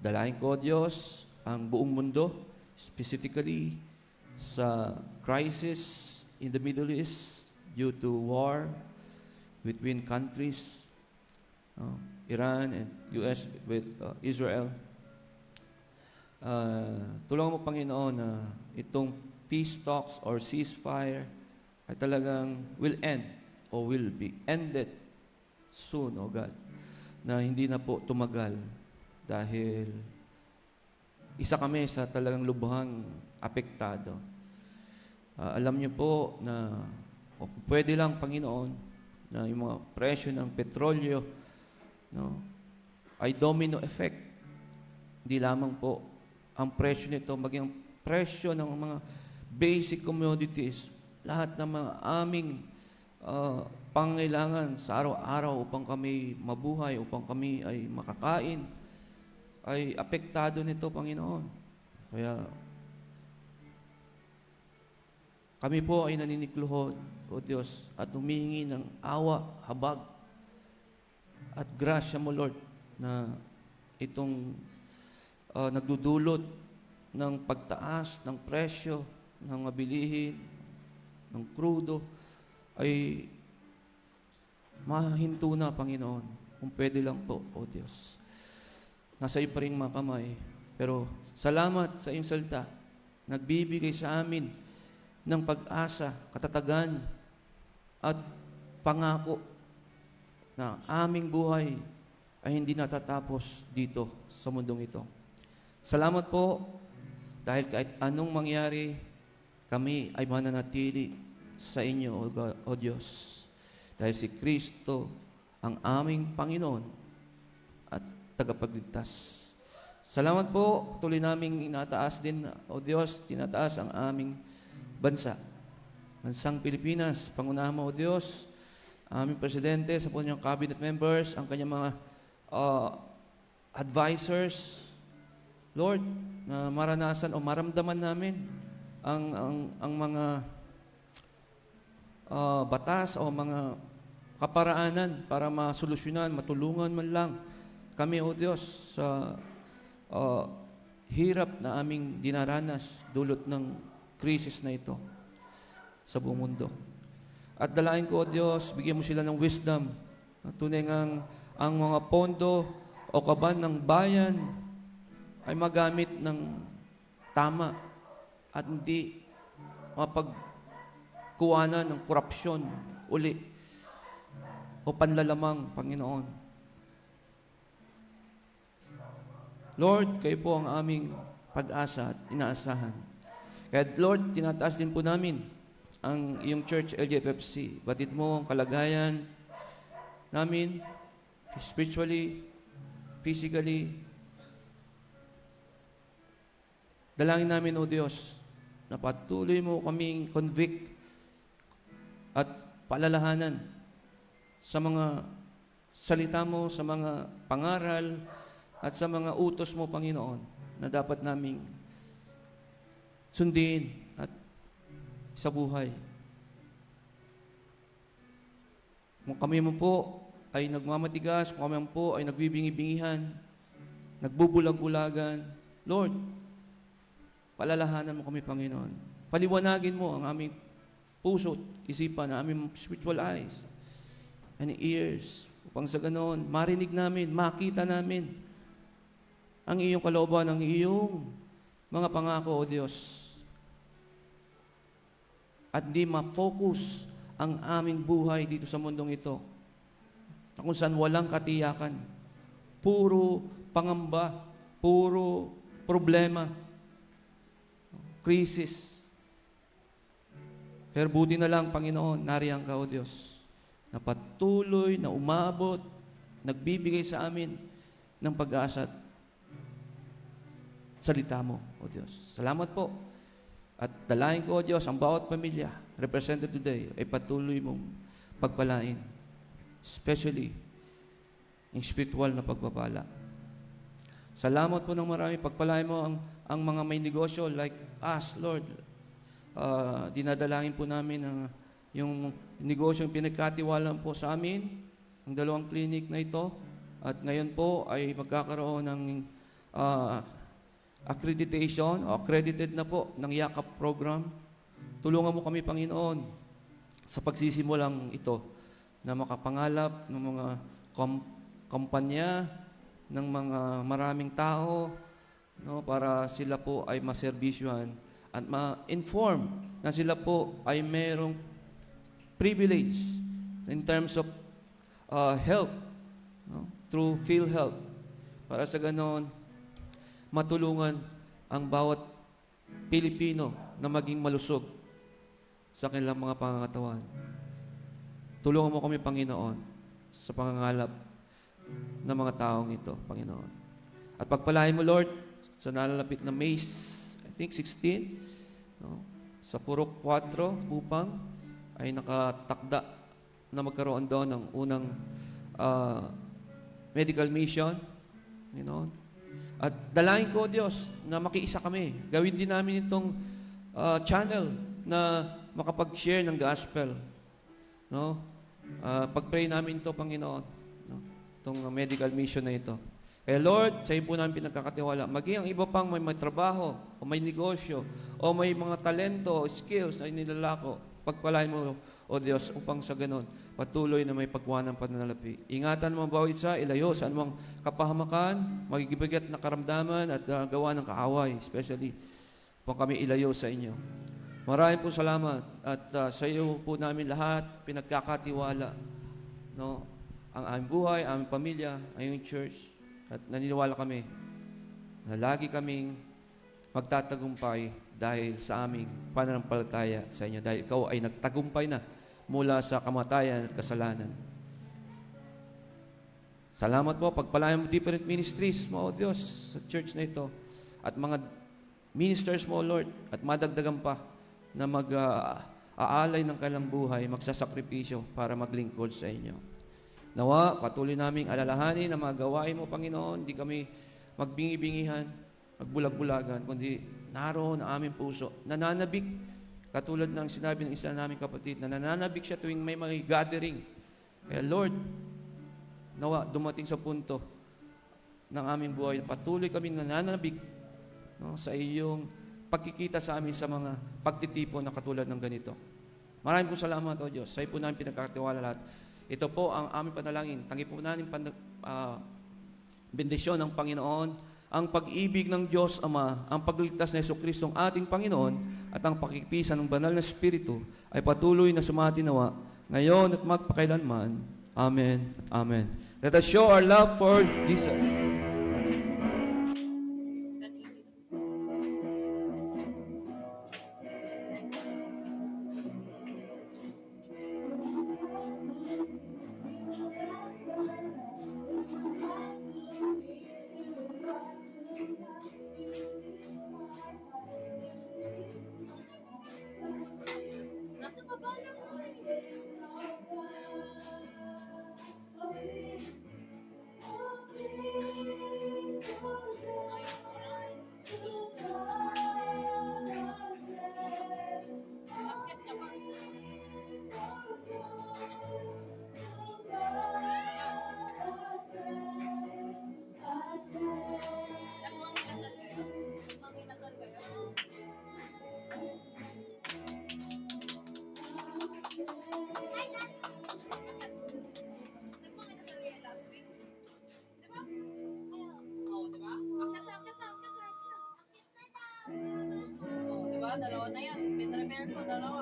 dalahin ko, Diyos, ang buong mundo, specifically sa crisis in the Middle East due to war between countries, Iran and US with Israel. Tulungan mo, Panginoon, na itong peace talks or ceasefire ay talagang will end or will be ended soon, O God, na hindi na po tumagal. Dahil isa kami sa talagang lubhang apektado. Alam niyo po na pwede lang, Panginoon, na yung mga presyo ng petrolyo ay domino effect. Hindi lamang po ang presyo nito, maging ang presyo ng mga basic commodities, lahat ng mga aming pangailangan sa araw-araw upang kami mabuhay, upang kami ay makakain, ay apektado nito, Panginoon. Kaya, kami po ay naninikluhod, O Diyos, at humihingi ng awa, habag, at grasya mo, Lord, na itong nagdudulot ng pagtaas ng presyo ng mabilihin, ng krudo, ay mahinto na, Panginoon. Kung pwede lang po, O Diyos. Nasa iyo pa rin mga kamay. Pero salamat sa iyong salita. Nagbibigay sa amin ng pag-asa, katatagan, at pangako na aming buhay ay hindi natatapos dito sa mundong ito. Salamat po dahil kahit anong mangyari, kami ay mananatili sa inyo, O Diyos. Dahil si Kristo ang aming Panginoon at tagapagligtas. Salamat po, tuloy naming inataas din, O Diyos, tinataas ang aming bansa. Bansang Pilipinas, pangunahan mo, O Diyos, aming presidente, sa po niyang cabinet members, ang kanyang mga advisors, Lord, na maranasan o maramdaman namin ang mga batas o mga kaparaanan para masolusyonan, matulungan man lang kami, O Diyos, sa hirap na aming dinaranas dulot ng krisis na ito sa buong mundo. At dalain ko, O Diyos, bigyan mo sila ng wisdom na tunay ngang ang mga pondo o kaban ng bayan ay magamit ng tama at hindi mapagkuwanan ng korupsyon uli o panlalamang, Panginoon. Lord, kayo po ang aming pag-asa at inaasahan. Kaya Lord, tinataas din po namin ang iyong church LGFFC. Batid mo ang kalagayan namin, spiritually, physically. Dalangin namin, O Diyos, na patuloy mo kaming convict at palalahanan sa mga salita mo, sa mga pangaral, at sa mga utos mo, Panginoon, na dapat naming sundin at sa buhay. Kung kami mo po ay nagmamatigas, kung kami po ay nagbibingi-bingihan, nagbubulag-bulagan, Lord, palalahanan mo kami, Panginoon. Paliwanagin mo ang aming puso at isipan, ang aming spiritual eyes and ears, upang sa ganoon, marinig namin, makita namin ang iyong kalooban, ang iyong mga pangako, O Diyos. At di ma-focus ang aming buhay dito sa mundong ito, na kung saan walang katiyakan, puro pangamba, puro problema, krisis. Pero buti na lang, Panginoon, nariyan ka, O Diyos, na patuloy na umabot, nagbibigay sa amin ng pag-asa at salita mo, O Diyos. Salamat po. At dalahin ko, O Diyos, ang bawat pamilya represented today ay patuloy mong pagpalain. Especially yung spiritual na pagpapala. Salamat po ng marami. Pagpalain mo ang mga may negosyo like us, Lord. Dinadalangin po namin yung negosyo yung pinagkatiwalaan po sa amin, ang 2 clinic na ito. At ngayon po ay magkakaroon ng accreditation o accredited na po ng YAKAP program. Tulungan mo kami, Panginoon, sa pagsisimulang ito na makapangalap ng mga kumpanya, ng mga maraming tao, no, para sila po ay maserbisyuhan at ma-inform na sila po ay mayroong privilege in terms of health, no, through PhilHealth. Para sa ganon, matulungan ang bawat Pilipino na maging malusog sa kanilang mga pangangatawan. Tulungan mo kami, Panginoon, sa pangangalap ng mga taong ito, Panginoon. At pagpalain mo, Lord, sa nalalapit na May, I think 16, no, sa Purok 4, Kupang, ay nakatakda na magkaroon doon ng unang medical mission, Panginoon. At dalangin ko, Diyos, na makiisa kami. Gawin din namin itong channel na makapag-share ng gospel. No? Pag-pray namin ito, Panginoon. No? Itong medical mission na ito. Kaya Lord, sa iyo po namin pinagkakatiwala. Maging ang iba pang may trabaho, o may negosyo, o may mga talento, o skills na inilalako, pagpalain mo, O Diyos, upang sa ganon, patuloy na may pagkuha ng pananalapi. Ingatan mo ang bawat isa, ilayo sa anumang kapahamakan, magigibigat na karamdaman at gawa ng kaaway, especially kung kami ilayo sa inyo. Maraming po salamat at sa iyo po namin lahat pinagkakatiwala, no? Ang aming buhay, aming pamilya, aming church, at naniniwala kami na lagi kaming magtatagumpay dahil sa aming pananampalataya sa inyo. Dahil ikaw ay nagtagumpay na mula sa kamatayan at kasalanan. Salamat po, pagpalayan mo different ministries mo, O Diyos, sa church na ito. At mga ministers mo, O Lord, at madagdagan pa na mag-aalay ng kailang buhay, magsasakripisyo para maglingkod sa inyo. Nawa, patuloy naming alalahanin na mga gawain mo, Panginoon, hindi kami magbingi-bingihan, magbulag-bulagan, kundi naroon ang aming puso, nananabik. Katulad ng sinabi ng isa naming kapatid, na nananabik siya tuwing may mga gathering. Kaya Lord, nawa dumating sa punto ng aming buhay, patuloy kaming nananabik, no, sa iyong pagkikita sa amin sa mga pagtitipon na katulad ng ganito. Maraming po salamat, O Diyos. Sa iyo po namin pinagkakatiwala lahat. Ito po ang aming panalangin. Tangi po namin bendisyon ng Panginoon, ang pag-ibig ng Diyos Ama, ang pagligtas na Jesucristo ang ating Panginoon, at ang pakikipisan ng banal na Espiritu ay patuloy na sumatinawa ngayon at magpakailanman. Amen at amen. Let us show our love for Jesus. Nasa baba na mo Bakit ka ba? Nagmanginasal kayo? Manginasal kayo? Nagmanginasal kayo last week? Di ba? Oo, di ba? Akit na, akit na, akit na, akit na. Oo, di ba? Dalawa na yan. Pinrepare ko, dalawa.